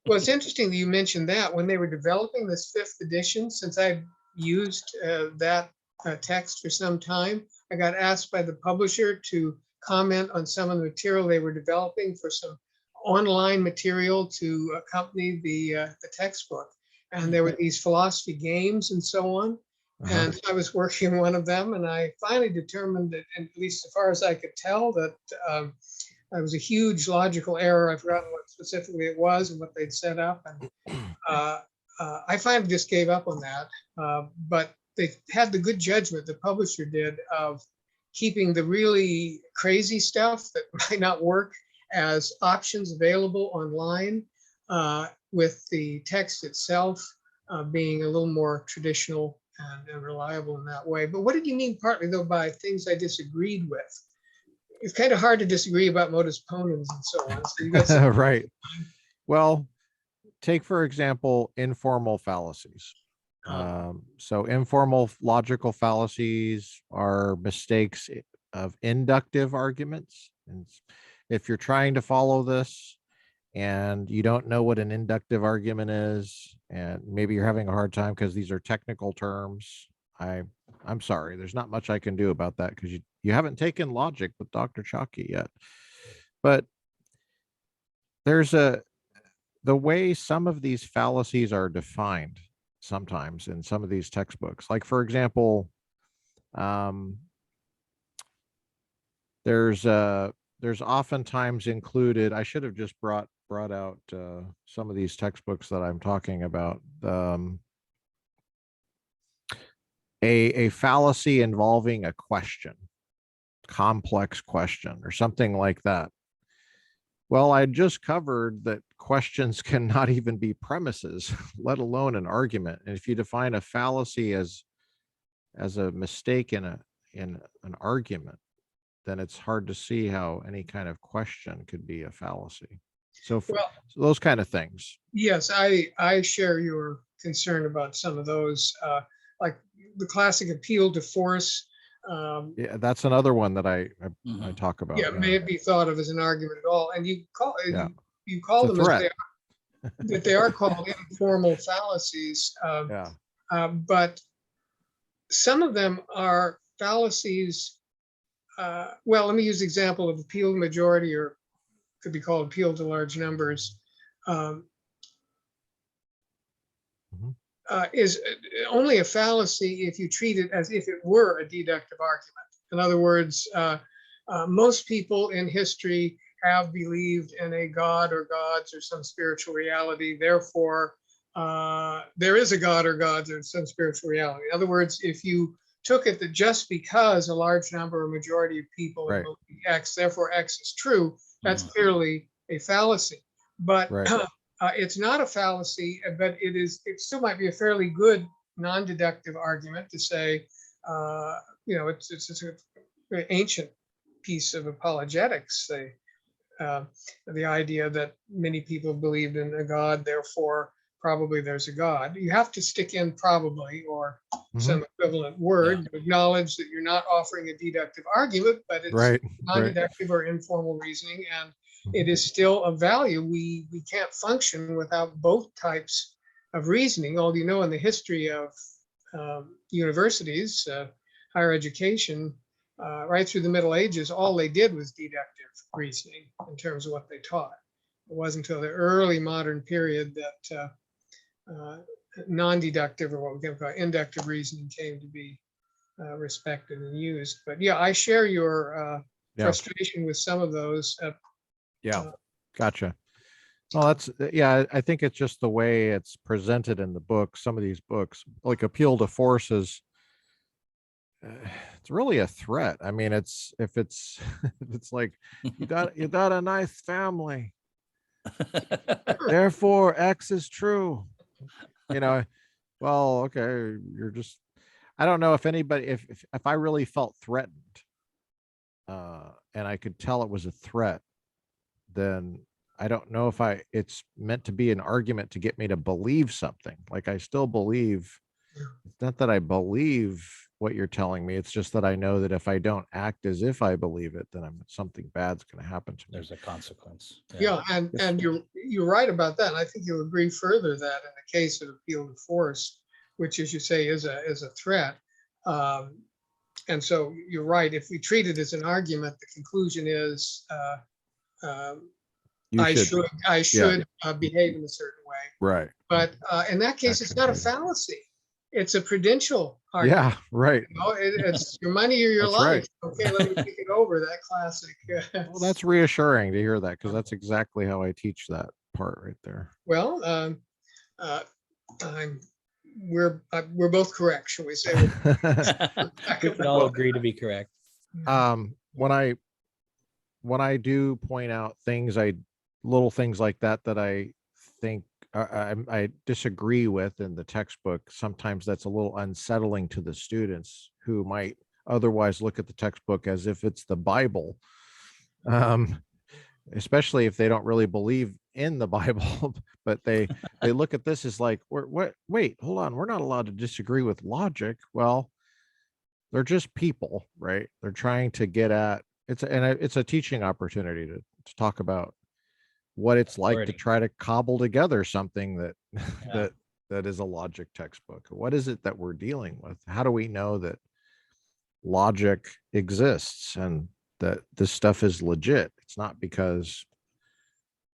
C: well, it's interesting that you mentioned that. When they were developing this 5th edition, since I've used that text for some time, I got asked by the publisher to comment on some of the material they were developing for some online material to accompany the textbook. And there were these philosophy games and so on. And I was working on one of them, and I finally determined that, at least as far as I could tell, that it was a huge logical error. I've forgotten what specifically it was and what they'd set up. And I finally just gave up on that. But they had the good judgment, the publisher did, of keeping the really crazy stuff that might not work as options available online, with the text itself being a little more traditional and reliable in that way. But what did you mean partly, though, by things I disagreed with? It's kind of hard to disagree about modus ponens and so on. So you got some
A: Right. Well, take, for example, informal fallacies. So informal logical fallacies are mistakes of inductive arguments. And if you're trying to follow this and you don't know what an inductive argument is, and maybe you're having a hard time because these are technical terms, I'm sorry, there's not much I can do about that, because you haven't taken logic with Dr. Ciocchi yet. But there's the way some of these fallacies are defined sometimes in some of these textbooks. Like, for example, there's oftentimes included, I should have just brought out some of these textbooks that I'm talking about. A fallacy involving a question, complex question, or something like that. Well, I just covered that questions cannot even be premises, let alone an argument. And if you define a fallacy as a mistake in an argument, then it's hard to see how any kind of question could be a fallacy. So, so those kind of things.
C: Yes, I share your concern about some of those, like the classic appeal to force.
A: Yeah, that's another one that I talk about.
C: Yeah, may it be thought of as an argument at all, and you call you call
A: It's a
C: them
A: threat.
C: that they are called informal fallacies. But some of them are fallacies. Well, let me use the example of appeal to majority, or could be called appeal to large numbers. is only a fallacy if you treat it as if it were a deductive argument. In other words, most people in history have believed in a god or gods or some spiritual reality. Therefore, there is a god or gods or some spiritual reality. In other words, if you took it that just because a large number or majority of people
A: Right.
C: believe X, therefore X is true, that's clearly a fallacy. But
A: Right.
C: it's not a fallacy, but it still might be a fairly good non-deductive argument to say, it's a very ancient piece of apologetics. The idea that many people believed in a God, therefore probably there's a God. You have to stick in probably or some equivalent word to acknowledge that you're not offering a deductive argument, but it's
A: Right.
C: non-deductive or informal reasoning, and it is still of value. We can't function without both types of reasoning. Although in the history of universities, higher education, right through the Middle Ages, all they did was deductive reasoning in terms of what they taught. It wasn't until the early modern period that non-deductive, or what we can call inductive reasoning, came to be respected and used. But yeah, I share your frustration with some of those.
A: Gotcha. Well, I think it's just the way it's presented in the book. Some of these books, like Appeal to Force, is it's really a threat. I mean, it's like you got a nice family, therefore X is true. Well, okay, you're just, I don't know if anybody, if I really felt threatened, and I could tell it was a threat, then I don't know if it's meant to be an argument to get me to believe something. Like, I still believe, it's not that I believe what you're telling me. It's just that I know that if I don't act as if I believe it, then something bad's going to happen to me.
B: There's a consequence.
C: Yeah, and you're right about that. And I think you'll agree further that in the case of appeal to force, which, as you say, is a threat. And so you're right. If we treat it as an argument, the conclusion is I should behave in a certain way.
A: Right.
C: But in that case, it's not a fallacy. It's a prudential argument.
A: Yeah, right.
C: It's your money or your
A: That's
C: life.
A: right.
C: Okay, let me think it over. That classic.
A: Well, that's reassuring to hear that, because that's exactly how I teach that part right there.
C: Well, we're both correct, shall we say?
B: We can all agree to be correct.
A: When I do point out little things like that I think I disagree with in the textbook, sometimes that's a little unsettling to the students who might otherwise look at the textbook as if it's the Bible, especially if they don't really believe in the Bible. But they look at this as like, wait, hold on, we're not allowed to disagree with logic. Well, they're just people, right? They're trying to get at it's a teaching opportunity to talk about what it's like to try to cobble together something that is a logic textbook. What is it that we're dealing with? How do we know that logic exists and that this stuff is legit? It's not because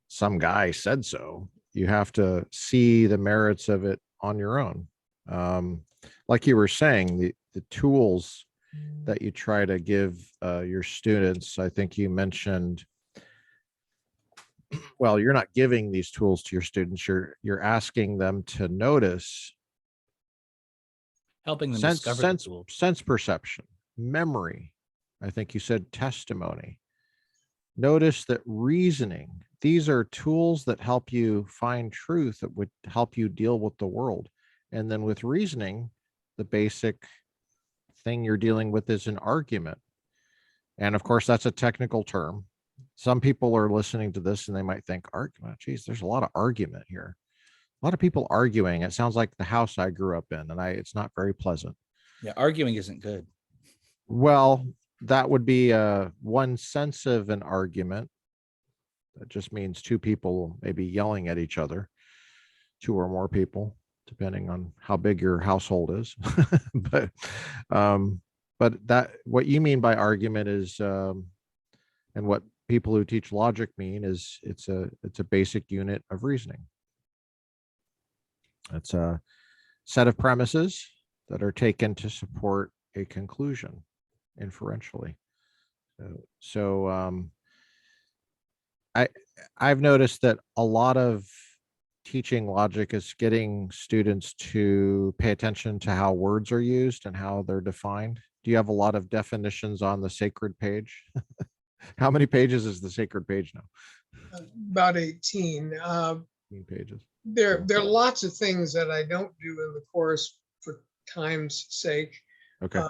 A: some guy said so. You have to see the merits of it on your own. Like you were saying, the tools that you try to give your students, I think you mentioned, well, you're not giving these tools to your students. You're asking them to notice,
B: helping them discover the tools.
A: Sense perception, memory. I think you said testimony. Notice that reasoning. These are tools that help you find truth, that would help you deal with the world. And then with reasoning, the basic thing you're dealing with is an argument. And of course, that's a technical term. Some people are listening to this and they might think, argument, geez, there's a lot of argument here. A lot of people arguing. It sounds like the house I grew up in, and it's not very pleasant.
B: Yeah, arguing isn't good.
A: Well, that would be one sense of an argument. That just means two people maybe yelling at each other, two or more people, depending on how big your household is. But that, what you mean by argument is, and what people who teach logic mean is, it's a basic unit of reasoning. It's set of premises that are taken to support a conclusion inferentially. So I've noticed that a lot of teaching logic is getting students to pay attention to how words are used and how they're defined. Do you have a lot of definitions on the sacred page? How many pages is the sacred page now?
C: About 18.
A: 18 pages.
C: There are lots of things that I don't do in the course for time's sake.
A: Okay.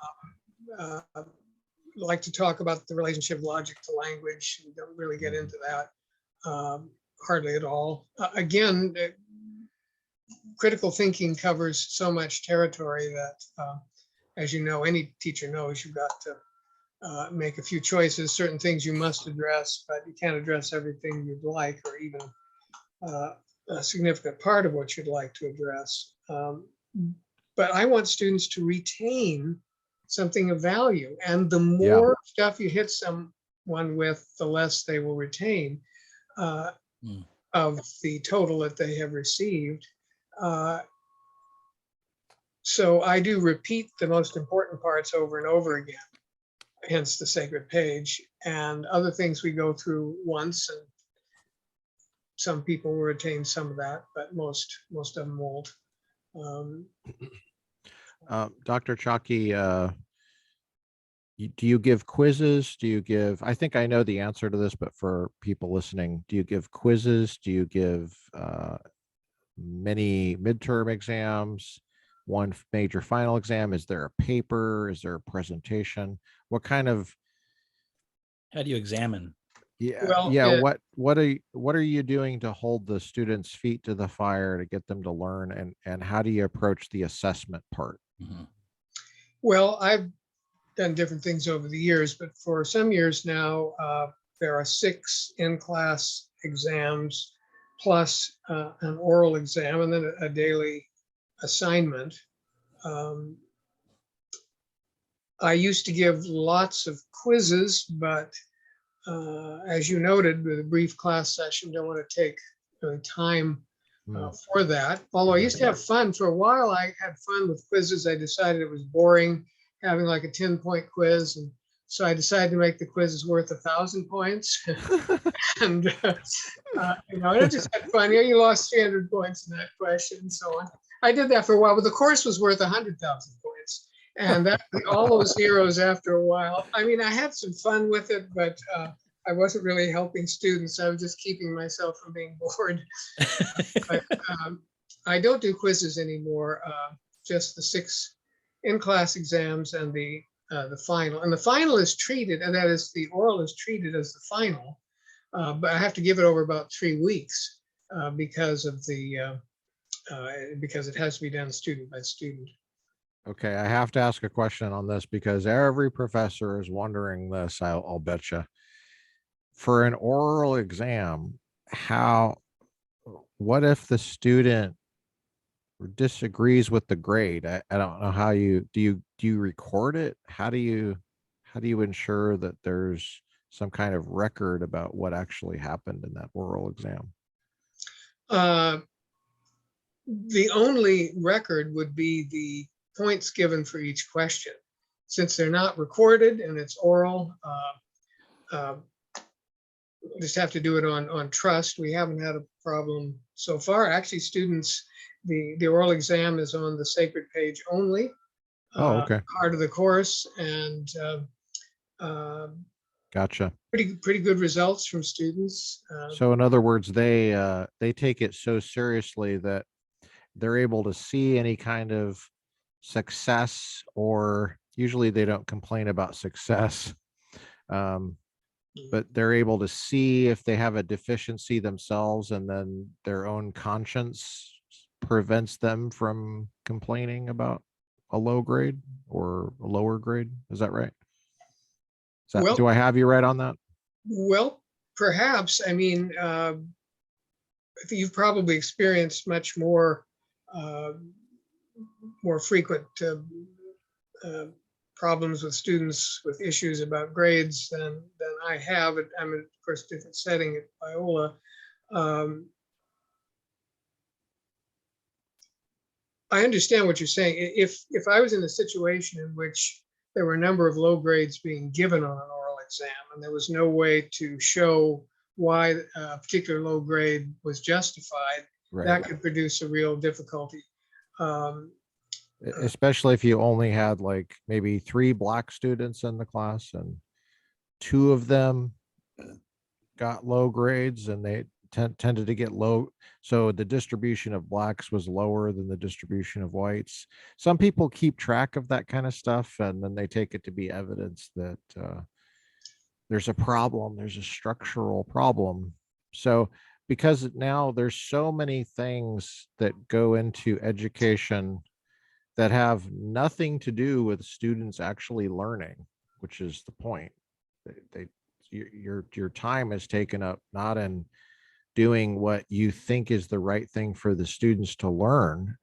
C: Like to talk about the relationship of logic to language. We don't really get into that hardly at all. Again, critical thinking covers so much territory that, as you know, any teacher knows you've got to make a few choices. Certain things you must address, but you can't address everything you'd like, or even a significant part of what you'd like to address. But I want students to retain something of value. And the more stuff you hit someone with, the less they will retain of the total that they have received. So I do repeat the most important parts over and over again, hence the sacred page. And other things we go through once, and some people will retain some of that, but most of them won't.
A: Dr. Ciocchi, do you give quizzes? Do you give, I think I know the answer to this, but for people listening, do you give quizzes? Do you give many midterm exams, one major final exam? Is there a paper? Is there a presentation? What kind of,
B: how do you examine?
A: What are you doing to hold the students' feet to the fire to get them to learn, and how do you approach the assessment part?
B: Mm-hmm.
C: Well, I've done different things over the years, but for some years now, there are 6 in-class exams plus an oral exam and then a daily assignment. I used to give lots of quizzes, but as you noted, with a brief class session, don't want to take time for that. Although I used to have fun. For a while, I had fun with quizzes. I decided it was boring having like a 10-point quiz. And so I decided to make the quizzes worth 1,000 points. And, I just had fun. You lost 300 points in that question. So I did that for a while, but the course was worth 100,000 points. And that all those zeros after a while. I mean, I had some fun with it, but I wasn't really helping students. I was just keeping myself from being bored. But I don't do quizzes anymore. Just the 6 in-class exams and the final. And the final is treated, and that is the oral is treated as the final. But I have to give it over about 3 weeks because of because it has to be done student by student.
A: Okay, I have to ask a question on this because every professor is wondering this, I'll bet you. For an oral exam, what if the student disagrees with the grade? I don't know how do you record it? How do you ensure that there's some kind of record about what actually happened in that oral exam?
C: The only record would be the points given for each question. Since they're not recorded and it's oral, just have to do it on trust. We haven't had a problem so far. Actually, students, the oral exam is on the sacred page only.
A: Okay.
C: Part of the course, and
A: Gotcha.
C: Pretty good results from students.
A: So in other words, they take it so seriously that they're able to see any kind of success, or usually they don't complain about success, but they're able to see if they have a deficiency themselves, and then their own conscience prevents them from complaining about a low grade or a lower grade. Is that right? Do I have you right on that?
C: Well, perhaps. I mean, I think you've probably experienced much more frequent problems with students with issues about grades than I have. I'm in, of course, different setting at Biola. I understand what you're saying. If I was in a situation in which there were a number of low grades being given on an oral exam, and there was no way to show why a particular low grade was justified,
A: Right.
C: that could produce a real difficulty.
A: Especially if you only had like maybe 3 black students in the class and 2 of them got low grades and they tended to get low. So the distribution of blacks was lower than the distribution of whites. Some people keep track of that kind of stuff and then they take it to be evidence that there's a problem, there's a structural problem. So because now there's so many things that go into education that have nothing to do with students actually learning, which is the point. Your time is taken up not in doing what you think is the right thing for the students to learn,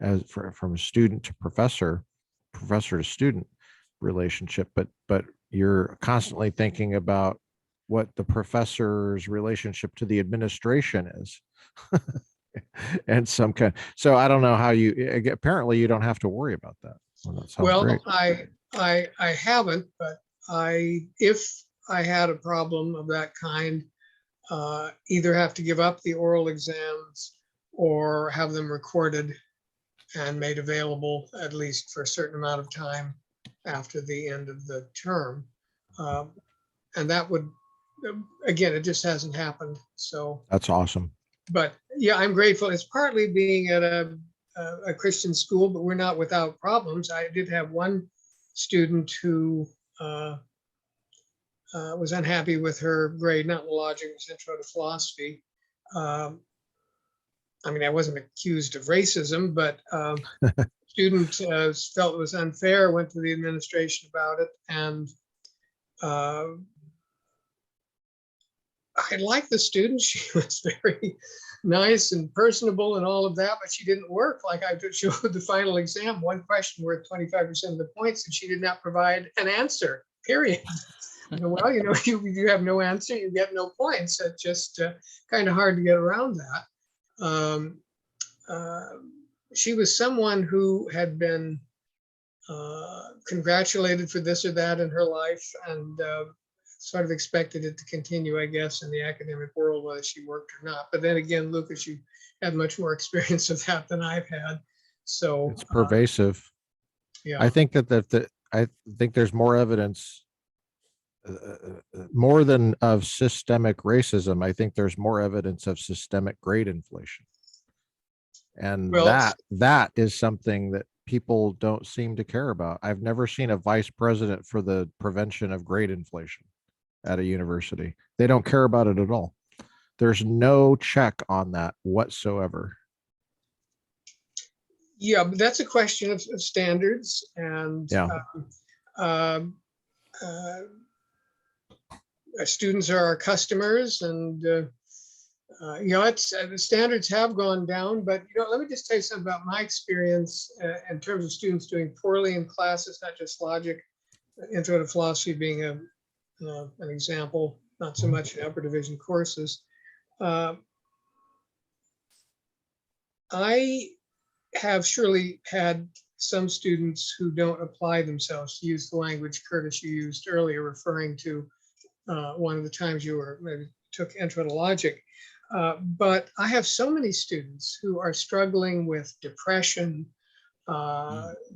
A: from student to professor, professor to student relationship, but you're constantly thinking about what the professor's relationship to the administration is. And some kind. So I don't know how you, apparently you don't have to worry about that. Well, that sounds
C: Well,
A: great.
C: I haven't, but if I had a problem of that kind, either have to give up the oral exams or have them recorded and made available at least for a certain amount of time after the end of the term. And that would, again, it just hasn't happened. So
A: That's awesome.
C: but yeah, I'm grateful. It's partly being at a Christian school, but we're not without problems. I did have one student who was unhappy with her grade, not in logic, it was intro to philosophy. I mean, I wasn't accused of racism, but student felt it was unfair, went to the administration about it, and I liked the student. She was very nice and personable and all of that, but she didn't work. Like I showed the final exam, one question worth 25% of the points, and she did not provide an answer, period. Well, you have no answer, you get no points. It's just kind of hard to get around that. She was someone who had been congratulated for this or that in her life, and sort of expected it to continue, I guess, in the academic world, whether she worked or not. But then again, Lucas, you had much more experience of that than I've had. So
A: it's pervasive.
C: Yeah,
A: I think I think there's more evidence, more than of systemic racism. I think there's more evidence of systemic grade inflation. And
C: well,
A: that is something that people don't seem to care about. I've never seen a vice president for the prevention of grade inflation at a university. They don't care about it at all. There's no check on that whatsoever.
C: Yeah, but that's a question of standards, and
A: Yeah.
C: Students are our customers, and it's the standards have gone down. But let me just tell you something about my experience in terms of students doing poorly in classes, not just logic, intro to philosophy being an example, not so much in upper division courses. I have surely had some students who don't apply themselves, to use the language, Kurtis, you used earlier, referring to one of the times you maybe took intro to logic. But I have so many students who are struggling with depression,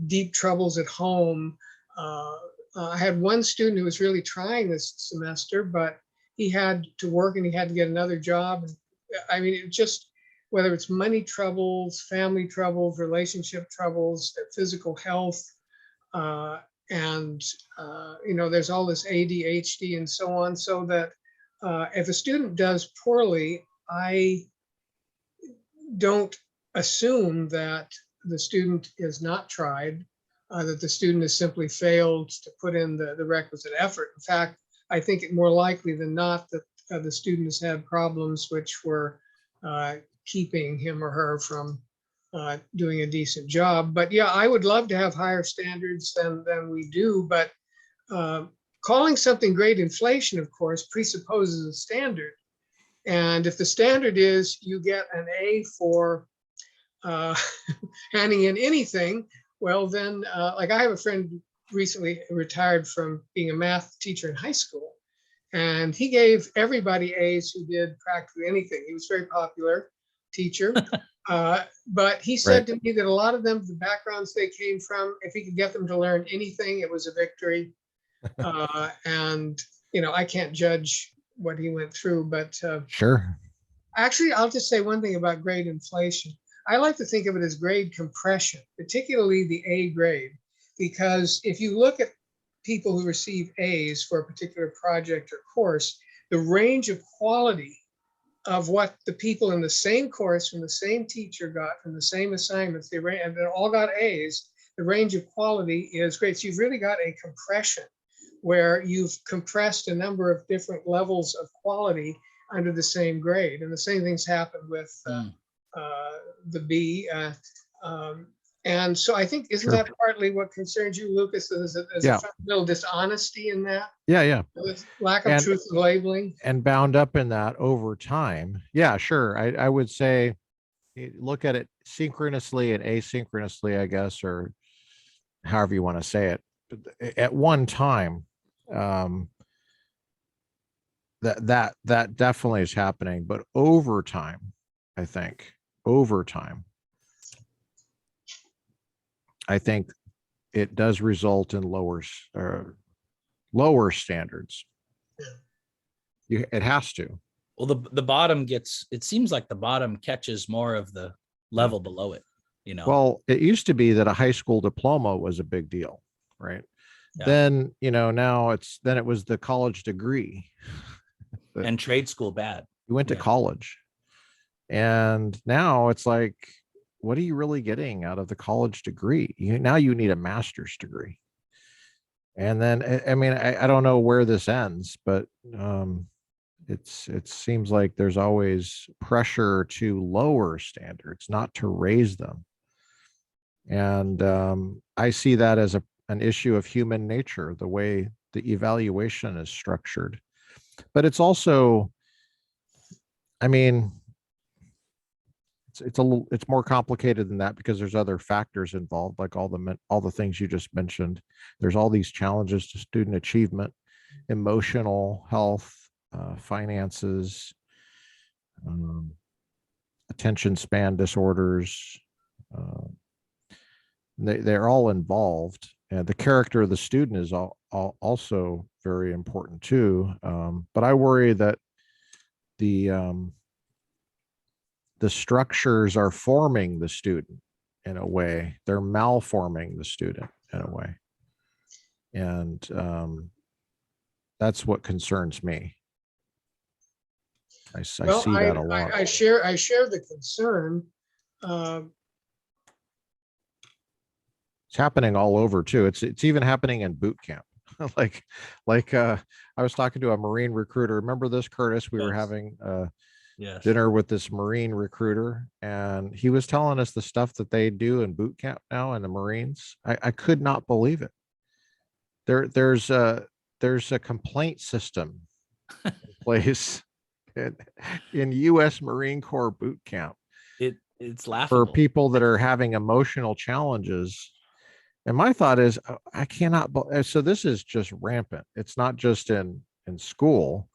C: deep troubles at home. I had one student who was really trying this semester, but he had to work and he had to get another job. I mean, it just, whether it's money troubles, family troubles, relationship troubles, their physical health, and there's all this ADHD and so on. So that if a student does poorly, I don't assume that the student is not tried, that the student has simply failed to put in the requisite effort. In fact, I think it more likely than not that the student has had problems which were keeping him or her from doing a decent job. But yeah, I would love to have higher standards than we do, but calling something grade inflation, of course, presupposes a standard. And if the standard is you get an A for uh, handing in anything, well then, like I have a friend recently retired from being a math teacher in high school, and he gave everybody A's who did practically anything. He was a very popular teacher. But he said to me that a lot of them, the backgrounds they came from, if he could get them to learn anything, it was a victory. And, you know, I can't judge what he went through, but
A: Sure.
C: actually, I'll just say one thing about grade inflation. I like to think of it as grade compression, particularly the A grade, because if you look at people who receive A's for a particular project or course, the range of quality of what the people in the same course from the same teacher got from the same assignments, they all got A's, the range of quality is great. So you've really got a compression where you've compressed a number of different levels of quality under the same grade. And the same things happen with the B. And so I think, isn't that partly what concerns you, Lucas? There's a fundamental dishonesty in that?
A: Yeah.
C: Lack of truth in labeling.
A: And bound up in that over time. Yeah, sure. I would say look at it synchronously and asynchronously, I guess, or however you want to say it. But at one time, that definitely is happening. But over time, I think it does result in lower standards. It has to.
B: Well, the bottom it seems like the bottom catches more of the level below it, you know.
A: Well, it used to be that a high school diploma was a big deal, right? Yeah. Then, you know, now it was the college degree.
B: And trade school bad.
A: You went to college. And now it's like, what are you really getting out of the college degree? Now you need a master's degree. And then, I mean, I don't know where this ends, but it seems like there's always pressure to lower standards, not to raise them. And I see that as an issue of human nature, the way the evaluation is structured. But it's also, I mean, it's more complicated than that because there's other factors involved, like all the things you just mentioned. There's all these challenges to student achievement, emotional health, finances, attention span disorders. They're all involved, and the character of the student is also very important too. But I worry that the structures are forming the student in a way. They're malforming the student in a way. And that's what concerns me. I see that a lot.
C: I share the concern.
A: It's happening all over too. It's even happening in boot camp. like I was talking to a Marine recruiter. Remember this, Kurtis? We were having dinner with this Marine recruiter, and he was telling us the stuff that they do in boot camp now in the Marines. I could not believe it. There's a complaint system in place in U.S. Marine Corps boot camp.
B: It's laughable
A: for people that are having emotional challenges. And my thought is, I cannot. So this is just rampant. It's not just in school.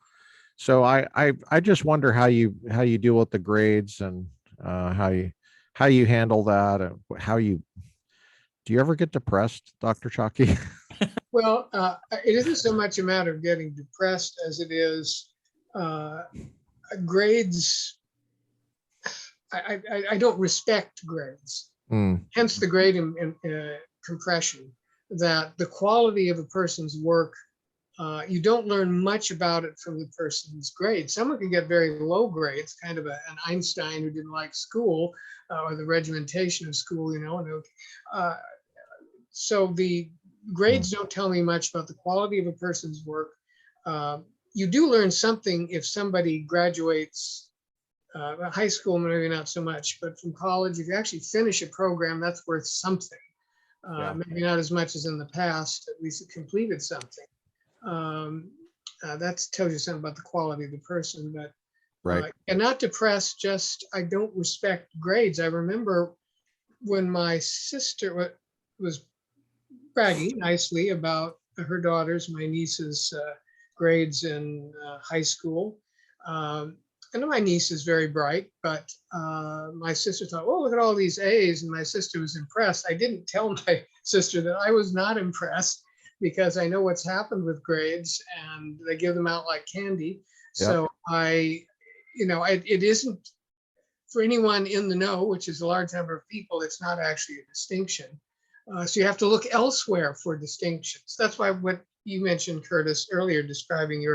A: So I just wonder how you deal with the grades and how you handle that, and do you ever get depressed, Dr. Ciocchi?
C: Well, it isn't so much a matter of getting depressed as it is grades. I don't respect grades. Hence the grade compression, that the quality of a person's work, you don't learn much about it from the person's grade. Someone can get very low grades, kind of an Einstein who didn't like school or the regimentation of school, you know. So the grades don't tell me much about the quality of a person's work. You do learn something if somebody graduates high school, maybe not so much, but from college, if you actually finish a program, that's worth something. Maybe not as much as in the past, at least it completed something. That tells you something about the quality of the person. But
A: Right.
C: And not depressed, just I don't respect grades. I remember when my sister was bragging nicely about her daughter's, my niece's grades in high school. And my niece is very bright, but my sister thought, oh, look at all these A's. And my sister was impressed. I didn't tell my sister that I was not impressed because I know what's happened with grades and they give them out like candy.
A: Yep.
C: So it isn't for anyone in the know, which is a large number of people, it's not actually a distinction. So you have to look elsewhere for distinctions. That's why what you mentioned, Kurtis, earlier, describing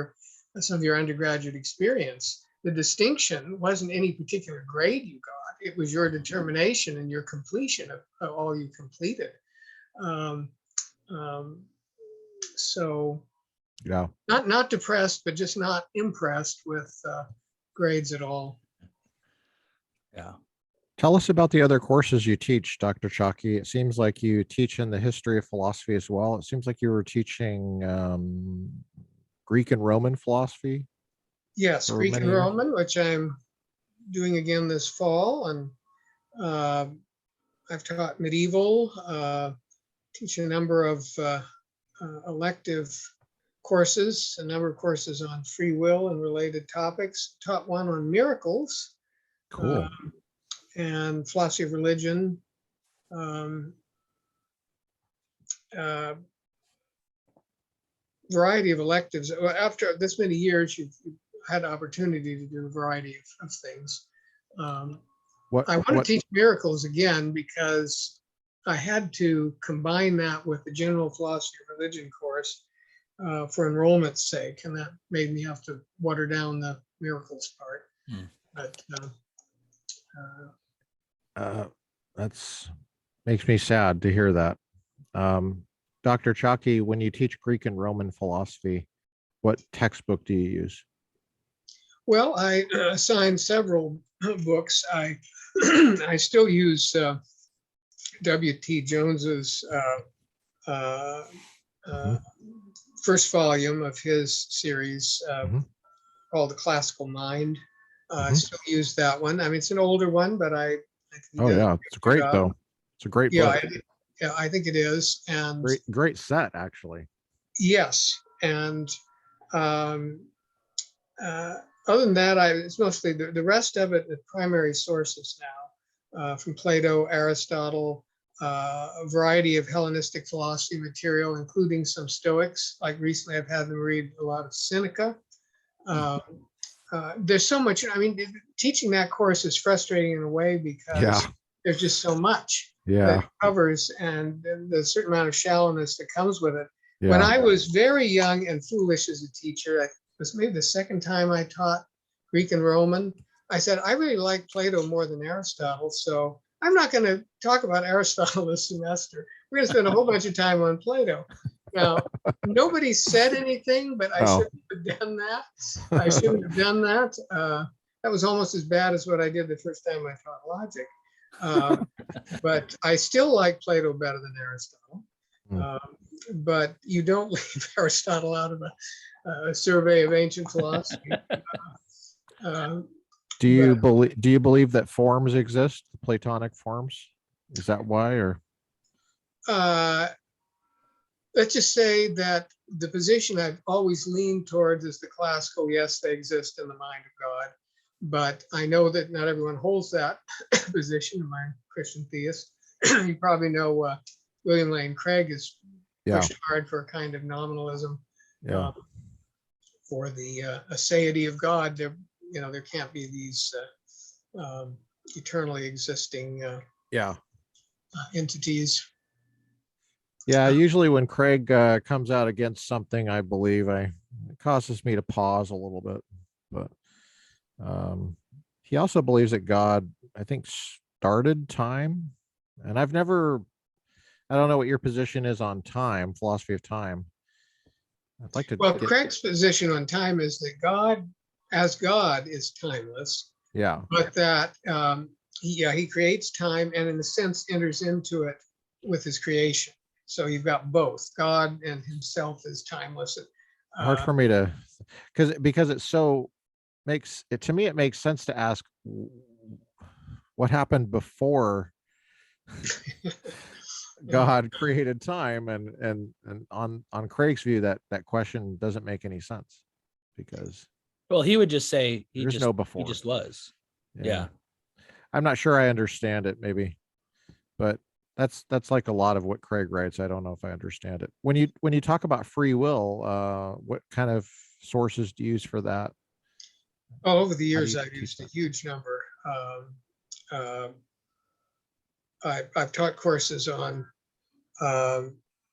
C: some of your undergraduate experience. The distinction wasn't any particular grade you got. It was your determination and your completion of all you completed. So
A: Yeah.
C: not depressed, but just not impressed with grades at all.
B: Yeah.
A: Tell us about the other courses you teach, Dr. Ciocchi. It seems like you teach in the history of philosophy as well. It seems like you were teaching Greek and Roman philosophy.
C: Yes,
A: for
C: Greek
A: many
C: and
A: years.
C: Roman, which I'm doing again this fall. And I've taught medieval, teach a number of elective courses, a number of courses on free will and related topics. Taught one on miracles.
A: Cool.
C: And philosophy of religion. Variety of electives. After this many years, you've had opportunity to do a variety of things. I want to teach miracles again because I had to combine that with the general philosophy of religion course for enrollment's sake, and that made me have to water down the miracles part. But
A: that's makes me sad to hear that. Dr. Ciocchi, when you teach Greek and Roman philosophy, what textbook do you use?
C: Well, I assigned several books. I I still use W.T. Jones's first volume of his series called The Classical Mind. I still use that one. I mean, it's an older one, but I think
A: it's great though. It's a great book.
C: I think it is. And
A: great set, actually.
C: Yes. And other than that, it's mostly the rest of it, the primary sources now, from Plato, Aristotle, a variety of Hellenistic philosophy material, including some Stoics. Like recently, I've had them read a lot of Seneca. There's so much. I mean, teaching that course is frustrating in a way because there's just so much that it covers, and the certain amount of shallowness that comes with it. When I was very young and foolish as a teacher, it was maybe the second time I taught Greek and Roman, I said, I really like Plato more than Aristotle, so I'm not going to talk about Aristotle this semester. We're going to spend a whole bunch of time on Plato. Now, nobody said anything, but I shouldn't have done that. I shouldn't have done that. That was almost as bad as what I did the first time I taught logic. But I still like Plato better than Aristotle. But you don't leave Aristotle out of a survey of ancient philosophy.
A: Do you believe that forms exist, the Platonic forms? Is that why, or?
C: Let's just say that the position I've always leaned towards is the classical. Yes, they exist in the mind of God, but I know that not everyone holds that position. I'm a Christian theist. You probably know William Lane Craig is pushed hard for a kind of nominalism. For the aseity of God, there can't be these eternally existing entities.
A: Usually when Craig comes out against something, I believe it causes me to pause a little bit. But he also believes that God, I think, started time. And I don't know what your position is on time, philosophy of time. I'd like to.
C: Well, Craig's position on time is that God, as God, is timeless.
A: Yeah.
C: But that he creates time and in a sense enters into it with his creation. So you've got both. God and himself is timeless.
A: Hard for me to, because it's so to me, it makes sense to ask what happened before God created time, and on Craig's view, that question doesn't make any sense, because
B: Well, he would just say
A: there's no before.
B: he just was. Yeah.
A: I'm not sure I understand it, maybe, but that's like a lot of what Craig writes. I don't know if I understand it. When you talk about free will, what kind of sources do you use for that?
C: Well, over the
A: How do
C: years,
A: you
C: I've
A: teach
C: used a
A: that?
C: huge number. I've taught courses on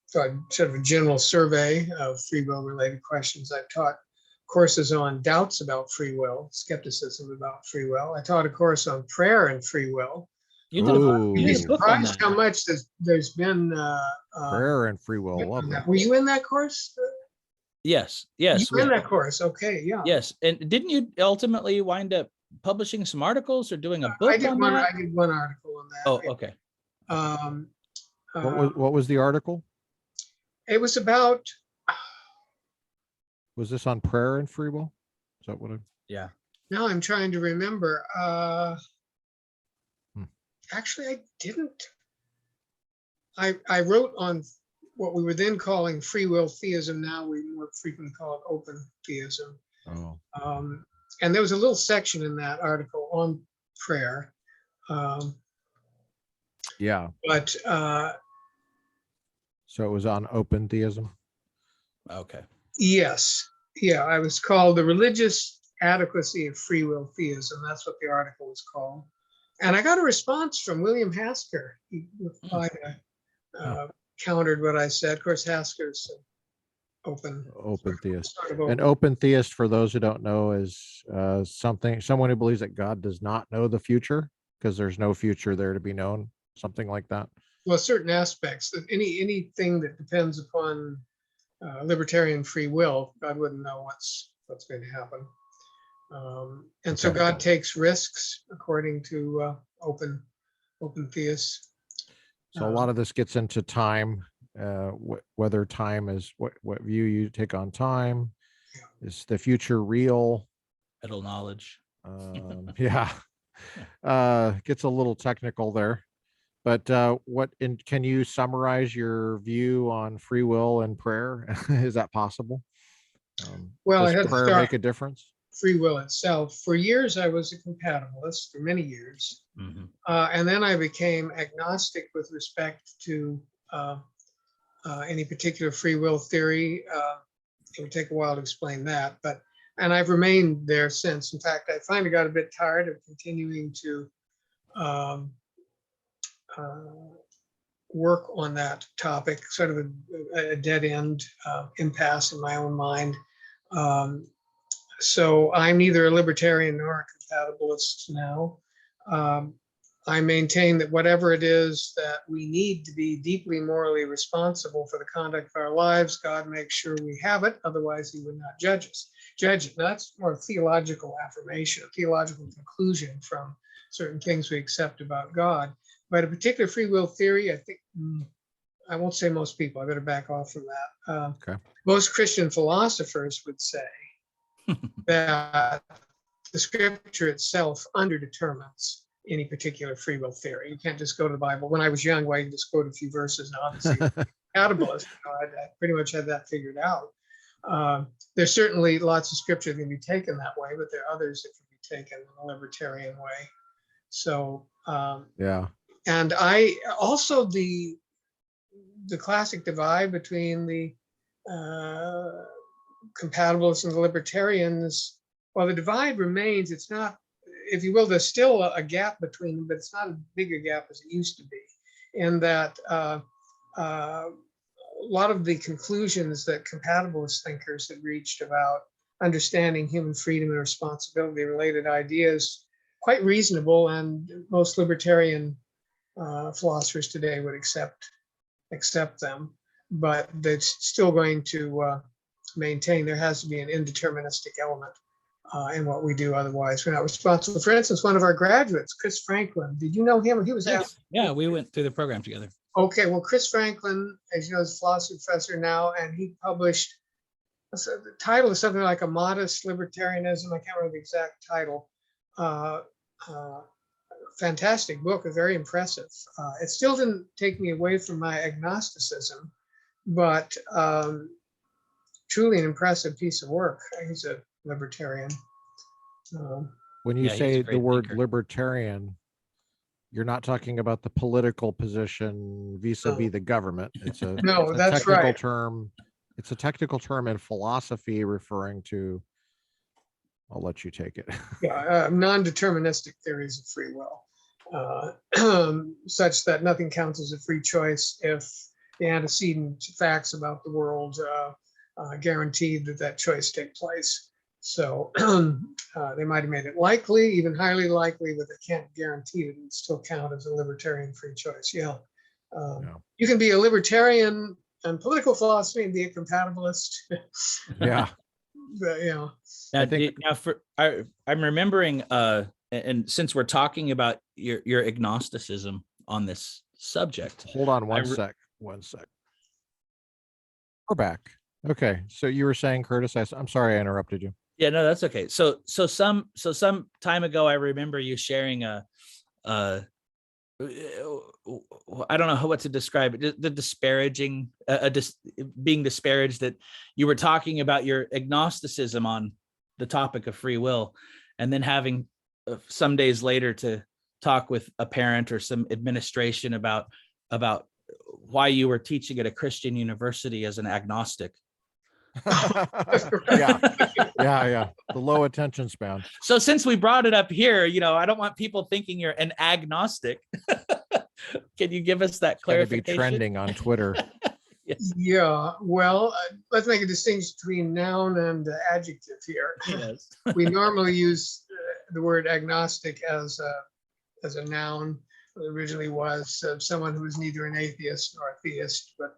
C: sort of a general survey of free will related questions. I've taught courses on doubts about free will, skepticism about free will. I taught a course on prayer and free will.
B: You did a
A: Ooh.
C: You'd be
B: you did a book on
C: surprised
B: that.
C: how much there's been.
A: Prayer and free will, lovely.
C: Were you in that course?
B: Yes.
C: You
B: Yes.
C: were in that course. Okay. Yeah.
B: Yes. And didn't you ultimately wind up publishing some articles or doing a book
C: I did
B: on
C: one.
B: that?
C: I did one article on that.
B: Oh, okay.
C: Um,
A: What was the article?
C: it was about.
A: Was this on prayer and free will? Is that what I?
B: Yeah.
C: Now I'm trying to remember.
A: Hmm.
C: Actually, I didn't. I wrote on what we were then calling free will theism. Now we more frequently call it open theism.
A: Oh,
C: And there was a little section in that article on prayer.
A: yeah.
C: But
A: So it was on open theism.
B: Okay.
C: yes, yeah, I was called The Religious Adequacy of Free Will Theism. That's what the article was called. And I got a response from William Hasker. He replied, countered what I said. Of course, Hasker's open
A: Theist.
C: sort of
A: An
C: open.
A: open theist, for those who don't know, is someone who believes that God does not know the future because there's no future there to be known, something like that.
C: Well, certain aspects that anything that depends upon libertarian free will, God wouldn't know what's going to happen. And so
A: Okay.
C: God takes risks according to open theists.
A: So a lot of this gets into time, whether time is what view you take on time. Is the future real?
B: Idle knowledge.
A: Yeah. Gets a little technical there. But can you summarize your view on free will and prayer? Is that possible?
C: Well, I
A: does
C: had to
A: prayer
C: start
A: make a difference?
C: free will itself. For years, I was a compatibilist for many years.
B: Mm-hmm.
C: And then I became agnostic with respect to any particular free will theory. It would take a while to explain that, and I've remained there since. In fact, I finally got a bit tired of continuing to work on that topic, sort of a dead end impasse in my own mind. So I'm neither a libertarian nor a compatibilist now. I maintain that whatever it is that we need to be deeply morally responsible for the conduct of our lives, God makes sure we have it. Otherwise, he would not judge it. Now, that's more a theological affirmation, a theological conclusion from certain things we accept about God. But a particular free will theory, I think, I won't say most people, I better back off from that.
A: Okay.
C: Most Christian philosophers would say that the scripture itself underdetermines any particular free will theory. You can't just go to the Bible. When I was young, I just quote a few verses, and obviously, compatibilist, I pretty much had that figured out. There's certainly lots of scripture that can be taken that way, but there are others that can be taken in a libertarian way. So,
A: yeah.
C: And I also the classic divide between the compatibilists and the libertarians. Well, the divide remains. It's not, if you will, there's still a gap between them, but it's not as big a gap as it used to be. In that a lot of the conclusions that compatibilist thinkers had reached about understanding human freedom and responsibility related ideas, quite reasonable, and most libertarian philosophers today would accept them, but they're still going to maintain there has to be an indeterministic element in what we do. Otherwise, we're not responsible. For instance, one of our graduates, Chris Franklin, did you know him? He was
B: Yes. Yeah, we went through the program together.
C: Okay, well, Chris Franklin, as you know, is a philosophy professor now, and he published So the title is something like A Modest Libertarianism. I can't remember the exact title. Uh, Fantastic book, very impressive. It still didn't take me away from my agnosticism, but truly an impressive piece of work. He's a libertarian.
A: When you
B: Yeah, he's a
A: say the
B: great
A: word
B: thinker.
A: libertarian, you're not talking about the political position vis-a-vis the government. It's a,
C: No,
A: it's a
C: that's
A: technical
C: right.
A: term. It's a technical term in philosophy referring to, I'll let you take it.
C: Yeah, non-deterministic theories of free will, such that nothing counts as a free choice if the antecedent facts about the world guaranteed that that choice take place. So they might have made it likely, even highly likely, but they can't guarantee it and still count as a libertarian free choice. Yeah.
A: Yeah.
C: You can be a libertarian in political philosophy and be a compatibilist.
A: Yeah.
C: But, you know,
B: Now,
A: I think-
B: I'm remembering, and since we're talking about your agnosticism on this subject,
A: Hold on one sec. We're back. Okay. So you were saying, Kurtis, I'm sorry I interrupted you.
B: yeah, no, that's okay. So some time ago, I remember you sharing I don't know what to describe it, the disparaging, being disparaged, that you were talking about your agnosticism on the topic of free will, and then having some days later to talk with a parent or some administration about why you were teaching at a Christian university as an agnostic.
A: Yeah. The low attention span.
B: So since we brought it up here, I don't want people thinking you're an agnostic. Can you give us that clarification?
A: It's gotta be trending on Twitter.
B: Yes.
C: Yeah, well, let's make a distinction between noun and adjective here.
B: Yes.
C: We normally use the word agnostic as a noun. It originally was someone who was neither an atheist nor a theist, but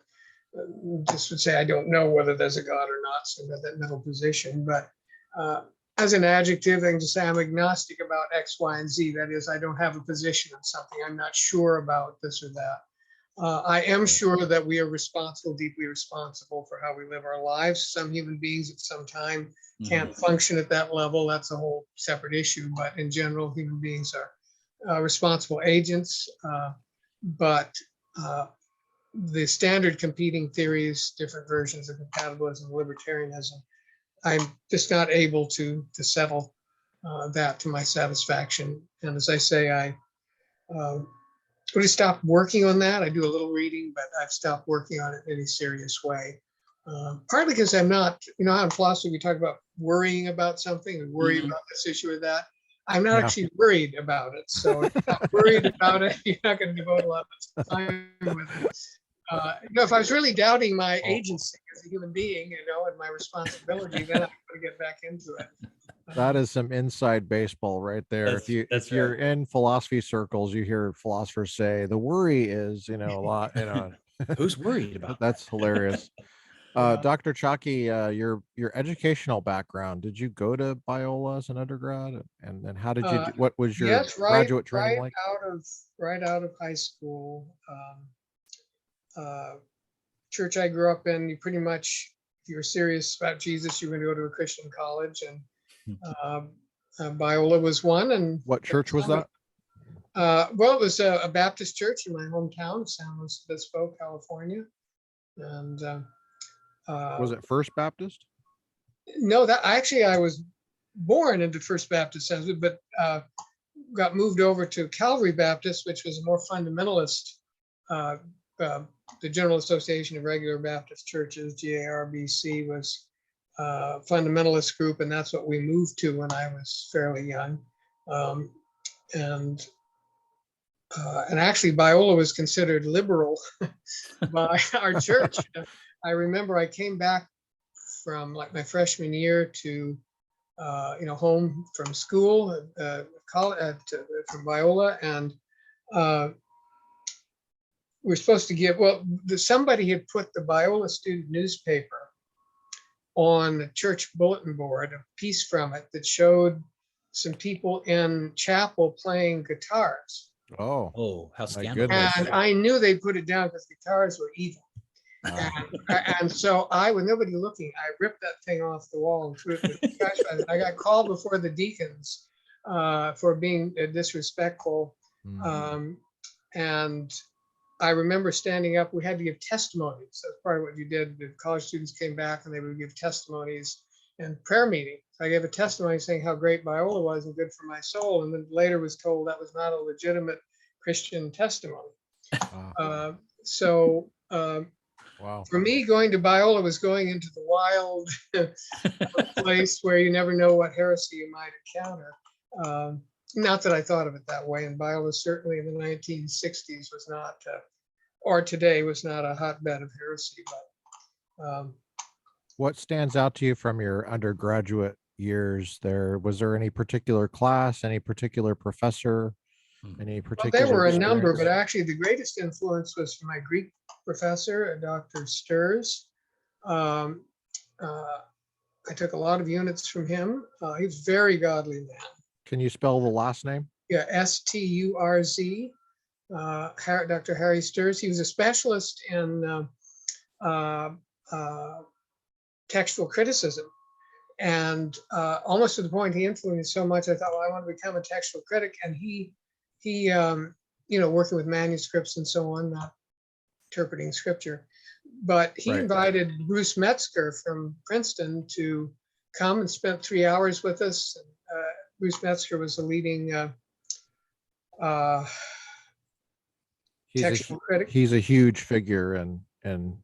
C: just would say, I don't know whether there's a God or not, so that middle position. But as an adjective, I can just say I'm agnostic about X, Y, and Z. That is, I don't have a position on something. I'm not sure about this or that. I am sure that we are responsible, deeply responsible for how we live our lives. Some human beings at some time can't function at that level. That's a whole separate issue. But in general, human beings are responsible agents. But the standard competing theories, different versions of compatibilism, libertarianism, I'm just not able to settle that to my satisfaction. And as I say, I really stopped working on that. I do a little reading, but I've stopped working on it in any serious way. Partly because I'm not, how in philosophy we talk about worrying about something and worry about this issue or that. I'm not actually worried about it. So if you're not worried about it, you're not going to devote a lot of time with it. If I was really doubting my agency as a human being, and my responsibility, then I'm going to get back into it.
A: That is some inside baseball right there. If you're in philosophy circles, you hear philosophers say the worry is, a lot,
B: Who's worried about
A: that's hilarious.
C: Yeah.
A: Dr. Ciocchi, your educational background, did you go to Biola as an undergrad? And then how did you do, what was your graduate training like?
C: Right out of high school. Church I grew up in, you pretty much, if you were serious about Jesus, you were going to go to a Christian college, and Biola was one. And
A: what church was that?
C: Well, it was a Baptist church in my hometown, San Luis Obispo, California. And
A: was it First Baptist?
C: No, I was born into First Baptist, but got moved over to Calvary Baptist, which was a more fundamentalist, the General Association of Regular Baptist Churches, GARBC, was a fundamentalist group, and that's what we moved to when I was fairly young. And actually, Biola was considered liberal by our church. I remember I came back from like my freshman year to home from school, college, from Biola, and we're supposed to give, somebody had put the Biola student newspaper on the church bulletin board, a piece from it that showed some people in chapel playing guitars.
A: Oh,
B: how
A: my
B: scandalous.
A: goodness.
C: And I knew they put it down because guitars were evil. And so with nobody looking, I ripped that thing off the wall and threw it in the trash can. I got called before the deacons for being disrespectful. And I remember standing up, we had to give testimonies. That's part of what you did. The college students came back and they would give testimonies and prayer meeting. So I gave a testimony saying how great Biola was and good for my soul. And then later was told that was not a legitimate Christian testimony.
A: Wow.
C: For me, going to Biola was going into the wild place where you never know what heresy you might encounter. Not that I thought of it that way. And Biola certainly in the 1960s was not, or today was not a hotbed of heresy. But
A: what stands out to you from your undergraduate years there? Was there any particular class, any particular professor, any particular
C: there were a number, but
A: experience?
C: actually the greatest influence was from my Greek professor, Dr. Sturs. I took a lot of units from him. He's a very godly man.
A: Can you spell the last name?
C: Yeah, Sturz, Dr. Harry Sturs. He was a specialist in textual criticism. And almost to the point he influenced so much, I thought, well, I want to become a textual critic. And he working with manuscripts and so on, not interpreting scripture. But he invited Bruce Metzger from Princeton to come and spent 3 hours with us. Bruce Metzger was a leading textual critic.
A: He's a huge figure in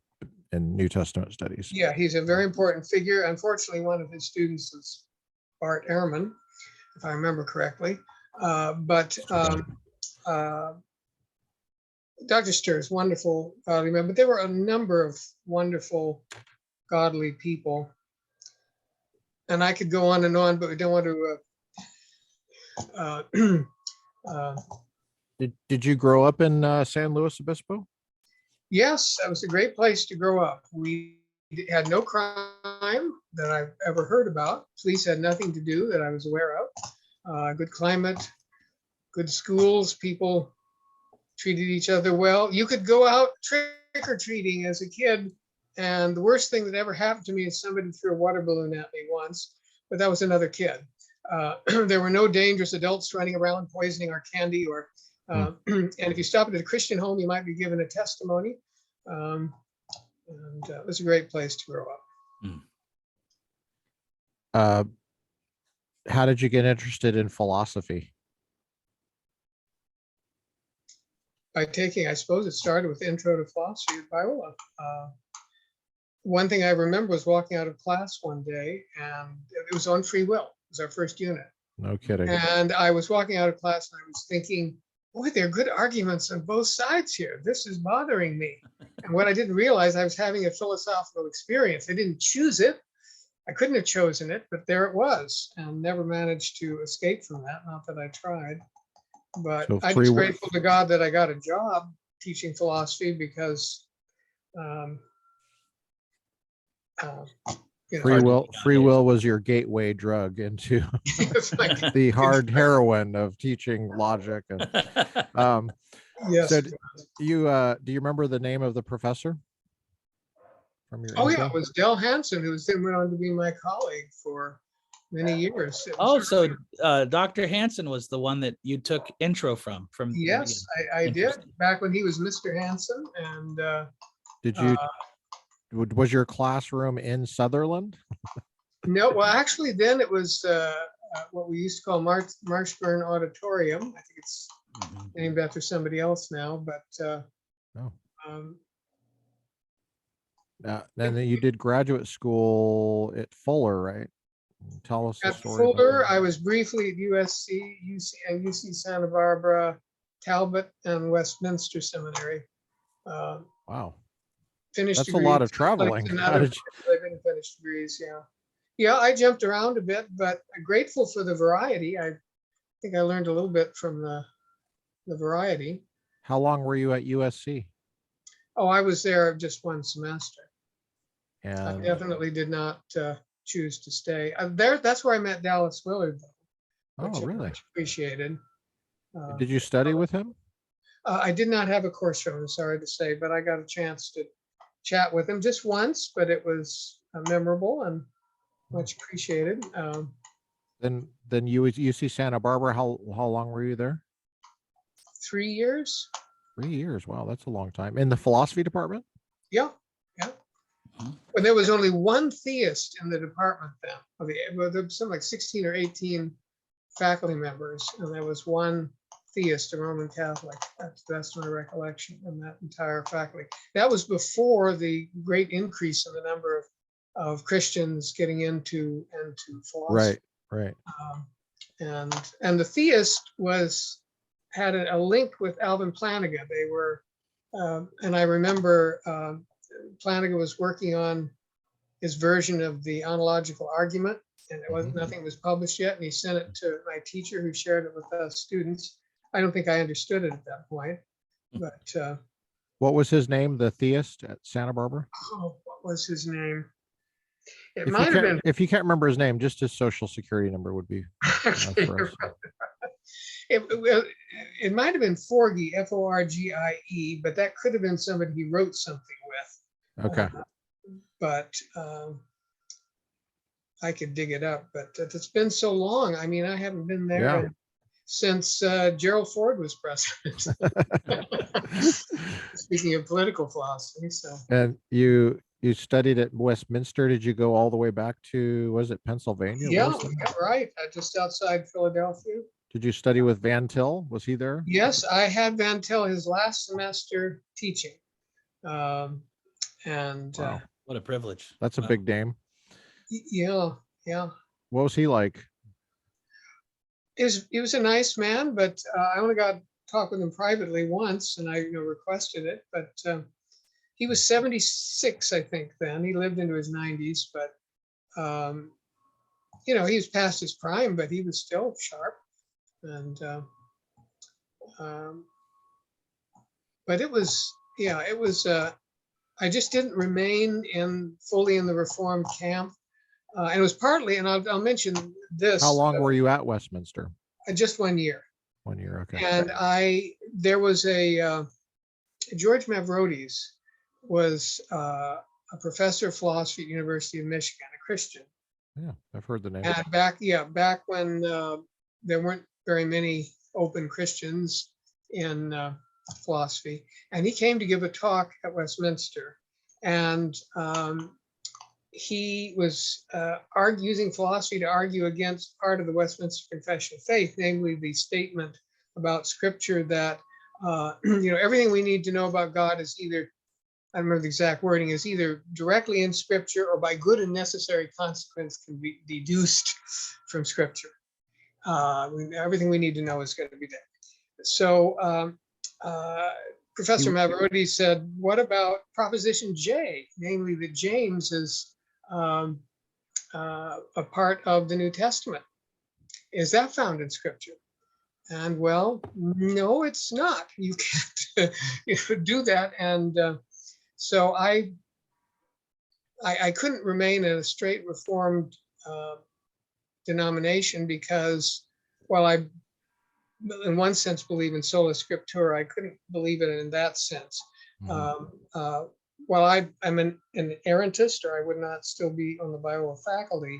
A: New Testament studies.
C: Yeah, he's a very important figure. Unfortunately, one of his students was Bart Ehrman, if I remember correctly. Dr. Sturs, wonderful godly man, but there were a number of wonderful godly people. And I could go on and on, but we don't want to.
A: Did you grow up in San Luis Obispo?
C: Yes, that was a great place to grow up. We had no crime that I've ever heard about. Police had nothing to do that I was aware of. Good climate, good schools, people treated each other well. You could go out trick-or-treating as a kid, and the worst thing that ever happened to me is somebody threw a water balloon at me once, but that was another kid. There were no dangerous adults running around poisoning our candy, or and if you stop at a Christian home, you might be given a testimony. And it was a great place to grow up.
A: How did you get interested in philosophy?
C: By taking, I suppose it started with Intro to Philosophy at Biola. One thing I remember was walking out of class one day, and it was on free will. It was our first unit.
A: No kidding.
C: And I was walking out of class and I was thinking, boy, there are good arguments on both sides here. This is bothering me. And what I didn't realize, I was having a philosophical experience. I didn't choose it. I couldn't have chosen it, but there it was, and never managed to escape from that. Not that I tried, but
A: So
C: I'm just grateful to God that I got a job teaching philosophy, because
A: free will was your gateway drug into the hard heroin of teaching logic. And
C: yes.
A: So do you remember the name of the professor from your intro?
C: Yeah, it was Del Hansen, who went on to be my colleague for many years.
B: So Dr. Hansen was the one that you took intro from.
C: Yes, I did, back when he was Mr. Hansen. And
A: did you? Was your classroom in Sutherland?
C: No, well, actually, then it was what we used to call Marshburn Auditorium. I think it's named after somebody else now, but
A: then you did graduate school at Fuller, right? Tell us the
C: at
A: story.
C: Fuller, I was briefly at UC Santa Barbara, Talbot, and Westminster Seminary.
A: Wow.
C: Finished
A: That's
C: degrees,
A: a lot of traveling.
C: Finished degrees, yeah. I jumped around a bit, but I'm grateful for the variety. I think I learned a little bit from the variety.
A: How long were you at USC?
C: Oh, I was there just one semester.
A: And
C: I definitely did not choose to stay there. That's where I met Dallas Willard, though.
A: Oh, really?
C: Much appreciated.
A: Did you study with him?
C: I did not have a course from him, sorry to say, but I got a chance to chat with him just once, but it was memorable and much appreciated.
A: Then you was UC Santa Barbara. How long were you there?
C: 3 years.
A: 3 years. Wow, that's a long time. In the philosophy department?
C: Yeah, yeah. But there was only one theist in the department then. Well, there was something like 16 or 18 faculty members, and there was one theist, a Roman Catholic. That's my recollection in that entire faculty. That was before the great increase in the number of Christians getting into philosophy.
A: Right.
C: And the theist had a link with Alvin Plantinga. They were, and I remember Plantinga was working on his version of the ontological argument, and nothing was published yet. And he sent it to my teacher, who shared it with us students. I don't think I understood it at that point, but
A: what was his name? The theist at Santa Barbara?
C: Oh, what was his name? It might have been.
A: If you can't remember his name, just his social security number would be.
C: It might have been Forgie, Forgie, but that could have been somebody he wrote something with.
A: Okay.
C: But I could dig it up, but it's been so long. I mean, I haven't been there since Gerald Ford was president. Speaking of political philosophy, so.
A: And you studied at Westminster. Did you go all the way back to, was it Pennsylvania?
C: Yeah, right. Just outside Philadelphia.
A: Did you study with Van Til? Was he there?
C: Yes, I had Van Til his last semester teaching.
A: Wow.
B: What a privilege.
A: That's a big name.
C: Yeah.
A: What was he like?
C: He was a nice man, but I only got to talk with him privately once, and I requested it. But he was 76, I think, then. He lived into his 90s, but he was past his prime, but he was still sharp. And but it was I just didn't remain fully in the Reformed camp. And it was partly, and I'll mention this.
A: How long were you at Westminster?
C: Just 1 year.
A: 1 year, okay.
C: And there was George Mavrodes was a professor of philosophy at University of Michigan, a Christian.
A: Yeah, I've heard the name.
C: And back when there weren't very many open Christians in philosophy. And he came to give a talk at Westminster. And he was using philosophy to argue against part of the Westminster Confession of Faith, namely the statement about Scripture that everything we need to know about God is either, I don't remember the exact wording, is either directly in Scripture or by good and necessary consequence can be deduced from Scripture. Everything we need to know is going to be there. So Professor Mavrodes said, what about Proposition J, namely that James is a part of the New Testament? Is that found in Scripture? And well, no, it's not. You can't do that. And so I couldn't remain in a straight Reformed denomination because while I, in one sense, believe in sola scriptura, I couldn't believe it in that sense.
A: Mm-hmm.
C: While I'm an errantist, or I would not still be on the Biola faculty,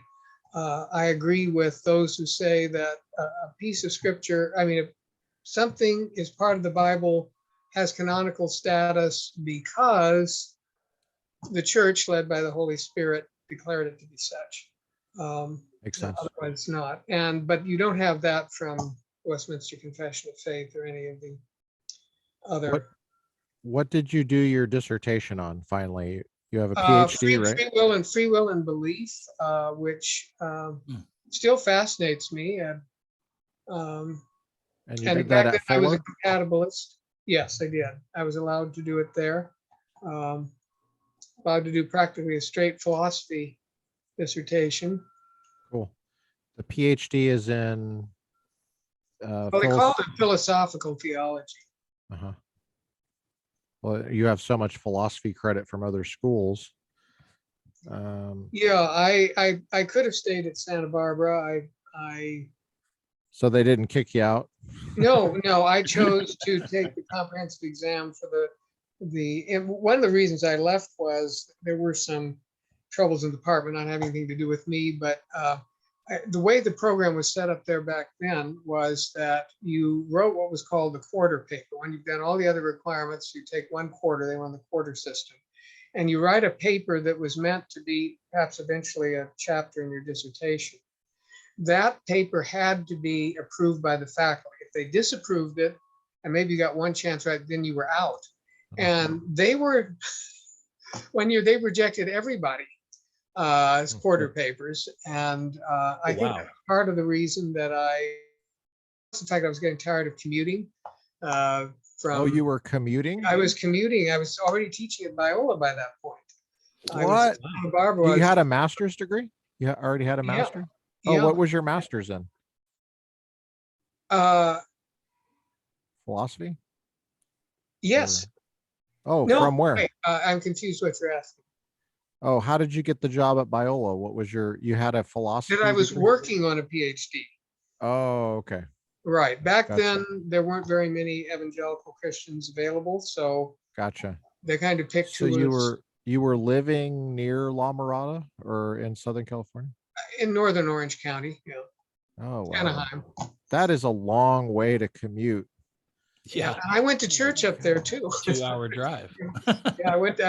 C: I agree with those who say that a piece of Scripture, if something is part of the Bible, has canonical status because the Church, led by the Holy Spirit, declared it to be such.
A: Makes sense.
C: Otherwise not. But you don't have that from Westminster Confession of Faith or any of the other.
A: What did you do your dissertation on finally? You have a PhD, right?
C: Free will and belief, which still fascinates me. And
A: you did that at
C: I was a
A: Fuller?
C: compatibilist. Yes, I did. I was allowed to do it there. Allowed to do practically a straight philosophy dissertation.
A: Cool. The PhD is in
C: Well, they call it philosophical theology.
A: Uh-huh. Well, you have so much philosophy credit from other schools.
C: Yeah, I could have stayed at Santa Barbara.
A: So they didn't kick you out?
C: No, I chose to take the comprehensive exam for one of the reasons I left was there were some troubles in the department, not having anything to do with me, but the way the program was set up there back then was that you wrote what was called the quarter paper. When you've done all the other requirements, you take one quarter, they run the quarter system, and you write a paper that was meant to be perhaps eventually a chapter in your dissertation. That paper had to be approved by the faculty. If they disapproved it, and maybe you got one chance right, then you were out. And they were, they rejected everybody as quarter papers. And I think that's part of the reason that in fact, I was getting tired of commuting.
A: Oh, you were commuting?
C: I was commuting. I was already teaching at Biola by that point.
A: What?
C: Barbara,
A: you had a master's degree? You already had a master? Oh, what was your master's in? Philosophy?
C: Yes.
A: Or,
C: no,
A: from where?
C: Wait, I'm confused what you're asking.
A: Oh, how did you get the job at Biola? What was you had a philosophy?
C: That I was
A: degree?
C: working on a PhD.
A: Oh, okay.
C: Right. Back
A: Gotcha.
C: then, there weren't very many evangelical Christians available. So
A: gotcha.
C: They kind of picked
A: so you were living near La Mirada or in Southern California?
C: In Northern Orange County. Yeah.
A: Oh, wow.
C: Anaheim.
A: That is a long way to commute.
B: Yeah.
C: And I went to church up there too.
B: 2-hour drive.
C: Yeah, I was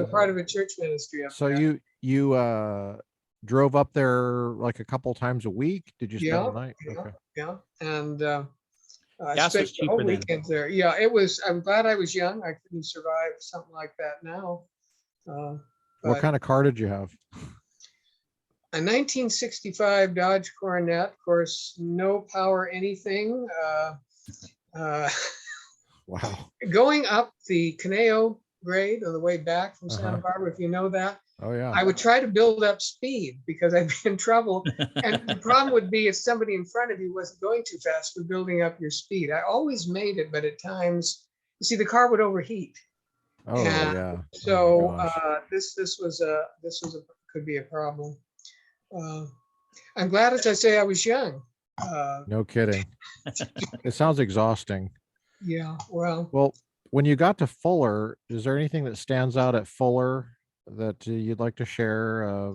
C: part of a church ministry up there.
A: So you drove up there like a couple times a week? Did you spend the night?
C: Yeah,
A: okay.
C: yeah. And I
B: Gas
C: spent
B: was
C: the whole
B: cheaper then.
C: weekend there. Yeah, it was. I'm glad I was young. I couldn't survive something like that now.
A: What kind of car did you have?
C: A 1965 Dodge Coronet, of course, no power anything.
A: Wow.
C: Going up the Caneo grade on the way back from Santa Barbara, if you know that,
A: Oh, yeah.
C: I would try to build up speed because I'd be in trouble. And the problem would be if somebody in front of you wasn't going too fast for building up your speed. I always made it, but at times, you see, the car would overheat.
A: Oh,
C: And
A: yeah.
C: so
A: gosh.
C: this could be a problem. I'm glad, as I say, I was young.
A: No kidding. It sounds exhausting.
C: Yeah, well,
A: when you got to Fuller, is there anything that stands out at Fuller that you'd like to share?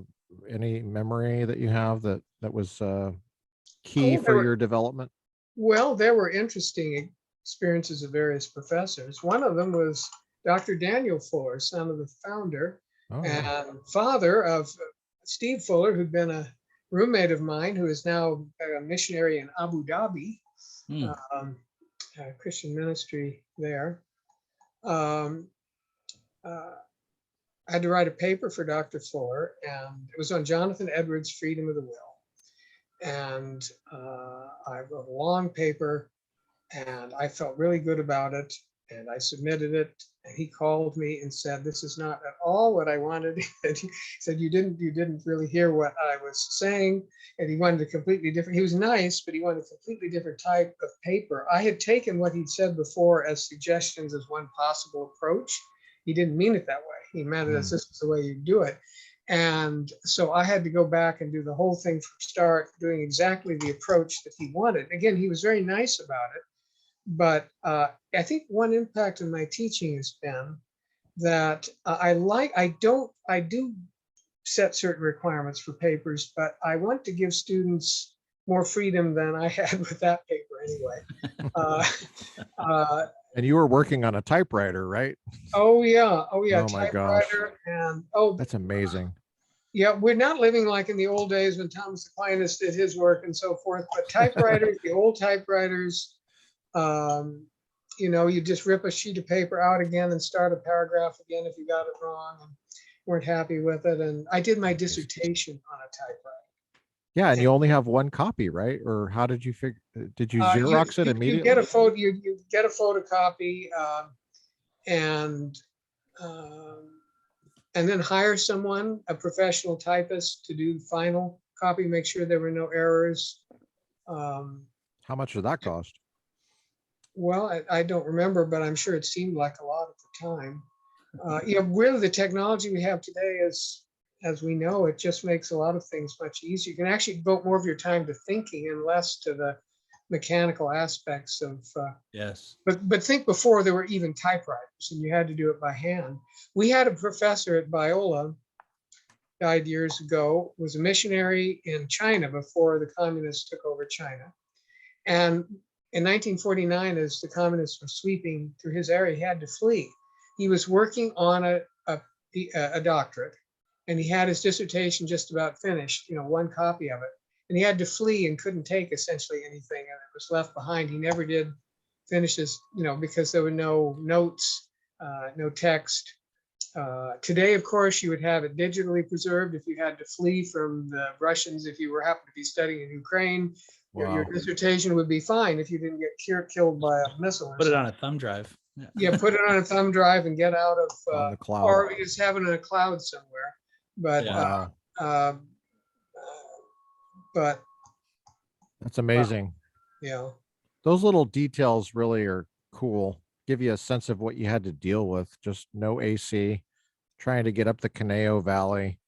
A: Any memory that you have that was key for your development?
C: Well, there were interesting experiences of various professors. One of them was Dr. Daniel Fuller, son of the founder and father of Steve Fuller, who'd been a roommate of mine, who is now a missionary in Abu Dhabi, Christian ministry there. I had to write a paper for Dr. Fuller, and it was on Jonathan Edwards' freedom of the will. And I wrote a long paper, and I felt really good about it. And I submitted it, and he called me and said, "This is not at all what I wanted." And he said, "You didn't really hear what I was saying." And he wanted a completely different. He was nice, but he wanted a completely different type of paper. I had taken what he'd said before as suggestions as one possible approach. He didn't mean it that way. He meant it as this was the way you do it. And so I had to go back and do the whole thing from start, doing exactly the approach that he wanted. Again, he was very nice about it. But I think one impact of my teaching has been that I do set certain requirements for papers, but I want to give students more freedom than I had with that paper anyway.
A: And you were working on a typewriter, right?
C: Oh yeah.
A: Oh my gosh.
C: And
A: that's amazing.
C: Yeah, we're not living like in the old days when Thomas Aquinas did his work and so forth, but typewriters, the old typewriters, you just rip a sheet of paper out again and start a paragraph again if you got it wrong and weren't happy with it. And I did my dissertation on a typewriter.
A: Yeah, and you only have one copy, right? Or how did you figure? Did you Xerox it immediately?
C: You get a photo. You get a photocopy, and then hire someone, a professional typist, to do the final copy. Make sure there were no errors.
A: How much did that cost?
C: Well, I don't remember, but I'm sure it seemed like a lot at the time. Really, the technology we have today is, as we know, it just makes a lot of things much easier. You can actually devote more of your time to thinking and less to the mechanical aspects of,
B: Yes.
C: but think before there were even typewriters and you had to do it by hand. We had a professor at Biola, died years ago, was a missionary in China before the communists took over China. And in 1949, as the communists were sweeping through his area, he had to flee. He was working on a doctorate, and he had his dissertation just about finished, one copy of it. And he had to flee and couldn't take essentially anything, and it was left behind. He never did finish his, because there were no notes, no text. Today, of course, you would have it digitally preserved if you had to flee from the Russians, if you were happened to be studying in Ukraine. Your dissertation would be fine if you didn't get killed by a missile.
B: Put it on a thumb drive.
C: Yeah, put it on a thumb drive and get out of,
A: on the cloud.
C: or just have it in a cloud somewhere. But,
A: Wow.
C: but
A: That's amazing.
C: yeah,
A: Those little details really are cool. Give you a sense of what you had to deal with. Just no AC, trying to get up the Caneo Valley.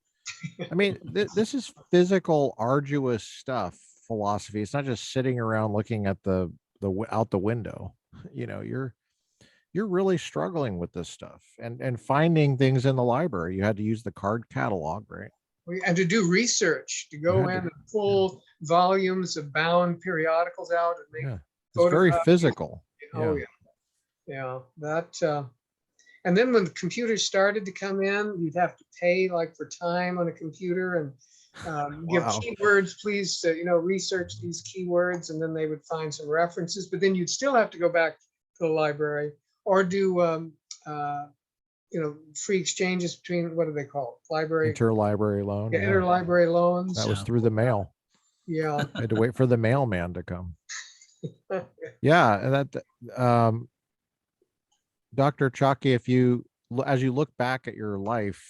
A: I mean, this is physical, arduous stuff. Philosophy. It's not just sitting around looking at the out the window. You're really struggling with this stuff and finding things in the library. You had to use the card catalog, right?
C: and to do research, to go in and pull volumes of bound periodicals out and make.
A: It's very physical.
C: Oh yeah. That. And then when the computers started to come in, you'd have to pay like for time on a computer and give keywords, please, research these keywords, and then they would find some references. But then you'd still have to go back to the library or do, free exchanges between, what do they call it? Library.
A: Interlibrary loan.
C: Yeah, interlibrary loans.
A: That was through the mail.
C: Yeah.
A: I had to wait for the mailman to come. Yeah, and that. Dr. Ciocchi, as you look back at your life,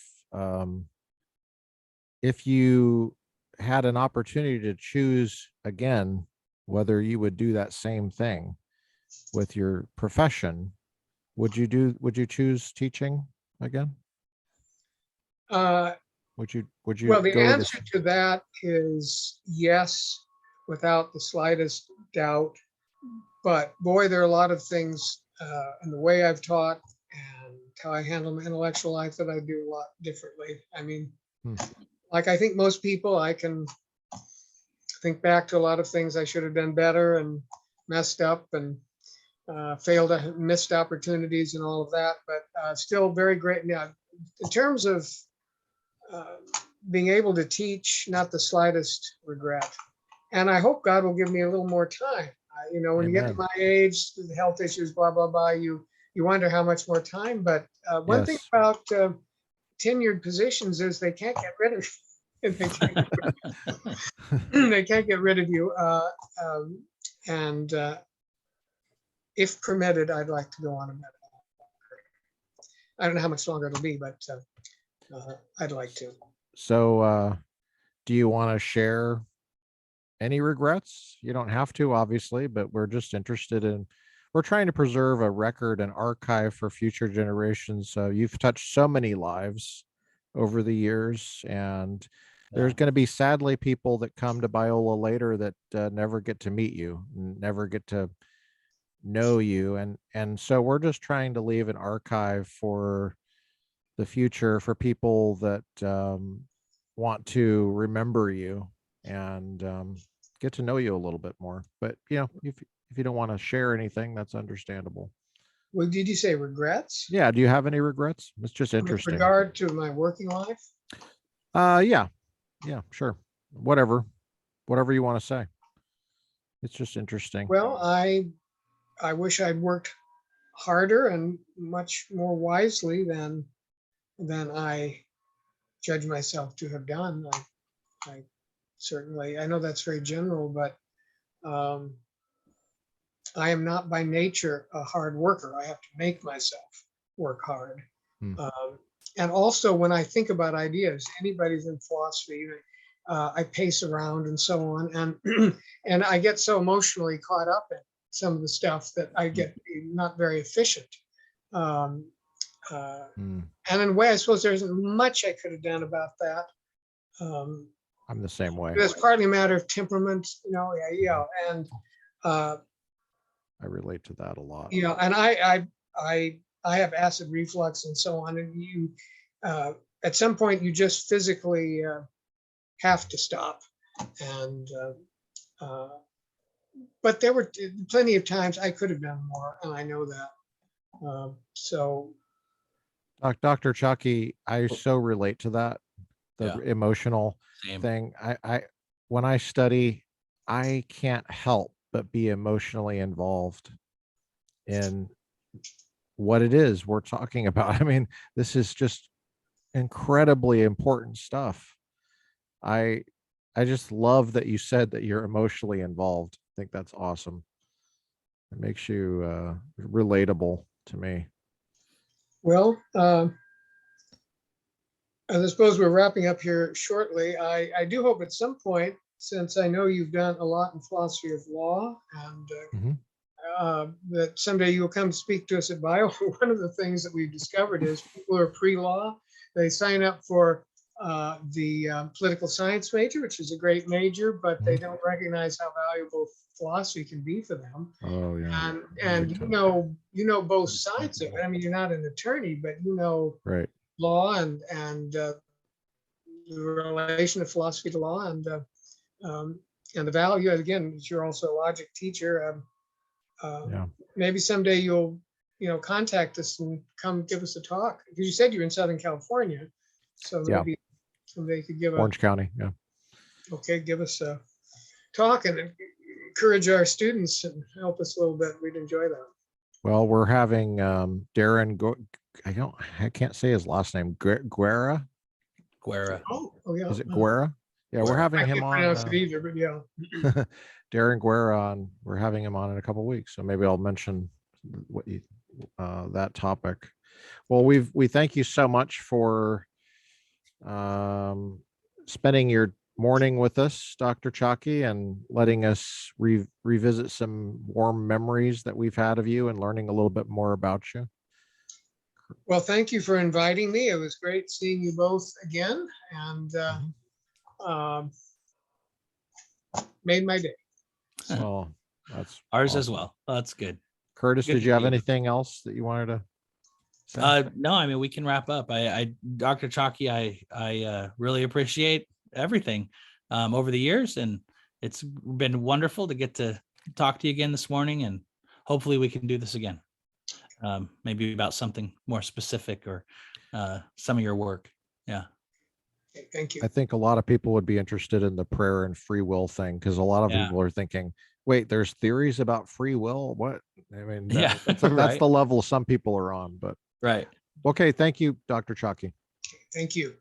A: if you had an opportunity to choose again, whether you would do that same thing with your profession, would you choose teaching again? Would you?
C: Well, the answer to that is yes, without the slightest doubt. But boy, there are a lot of things in the way I've taught and how I handle my intellectual life that I do a lot differently. I mean, like I think most people, I can think back to a lot of things I should have done better and messed up and failed, missed opportunities and all of that, but still very great. Now, in terms of being able to teach, not the slightest regret. And I hope God will give me a little more time. When you get to my age, the health issues, blah, blah, blah, you wonder how much more time. But one thing about tenured positions is they can't get rid of you. They can't get rid of you. And if permitted, I'd like to go on a bit. I don't know how much longer it'll be, but I'd like to.
A: So do you want to share any regrets? You don't have to, obviously, but we're just interested we're trying to preserve a record and archive for future generations. So you've touched so many lives over the years, and there's going to be sadly people that come to Biola later that never get to meet you, never get to know you. And so we're just trying to leave an archive for the future for people that want to remember you and get to know you a little bit more. But if you don't want to share anything, that's understandable.
C: Well, did you say regrets?
A: Yeah. Do you have any regrets? It's just interesting.
C: With regard to my working life?
A: Yeah, sure. Whatever you want to say. It's just interesting.
C: Well, I wish I'd worked harder and much more wisely than I judge myself to have done. I certainly, I know that's very general, but I am not by nature a hard worker. I have to make myself work hard. And also when I think about ideas, anybody's in philosophy, I pace around and so on. And I get so emotionally caught up in some of the stuff that I get not very efficient. And in a way, I suppose there isn't much I could have done about that.
A: I'm the same way.
C: It's partly a matter of temperament, and
A: I relate to that a lot.
C: And I have acid reflux and so on, and you at some point you just physically have to stop. And but there were plenty of times I could have done more, and I know that. So
A: Dr. Ciocchi, I so relate to that, the emotional
B: Same.
A: thing. When I study, I can't help but be emotionally involved in what it is we're talking about. I mean, this is just incredibly important stuff. I just love that you said that you're emotionally involved. I think that's awesome. It makes you relatable to me.
C: well, I suppose we're wrapping up here shortly. I do hope at some point, since I know you've done a lot in philosophy of law, and that someday you will come speak to us at Biola. One of the things that we've discovered is people who are pre-law, they sign up for the political science major, which is a great major, but they don't recognize how valuable philosophy can be for them.
A: Oh yeah.
C: And you know both sides of it. I mean, you're not an attorney, but you know
A: Right.
C: law and the relation of philosophy to law, and the value. Again, you're also a logic teacher. Maybe someday you'll contact us and come give us a talk, because you said you're in Southern California, so maybe someday you could give
A: Orange County. Yeah.
C: Okay, give us a talk and encourage our students and help us a little bit. We'd enjoy that.
A: Well, we're having Darren. I can't say his last name. Guerra.
C: Oh yeah.
A: Is it Guerra? Yeah, we're having
C: I
A: him
C: can't
A: on.
C: pronounce it either, but yeah.
A: Darren Guerra on. We're having him on in a couple of weeks, so maybe I'll mention what that topic. Well, we thank you so much for spending your morning with us, Dr. Ciocchi, and letting us revisit some warm memories that we've had of you and learning a little bit more about you.
C: Well, thank you for inviting me. It was great seeing you both again, and made my day.
A: Well, that's
B: Ours
A: awesome.
B: as well. That's good.
A: Kurtis,
B: Good
A: did
B: to
A: you have
B: see you.
A: anything else that you wanted to say?
B: No, I mean, we can wrap up. Dr. Ciocchi, I really appreciate everything over the years, and it's been wonderful to get to talk to you again this morning, and hopefully we can do this again. Maybe about something more specific, or some of your work. Yeah.
C: Okay, thank you.
A: I think a lot of people would be interested in the prayer and free will thing, because a lot of people are thinking, wait, there's theories about free will? What? I mean, that's
B: right.
A: the level some people are on, but
B: Right.
A: okay. Thank you, Dr. Ciocchi.
C: Thank you.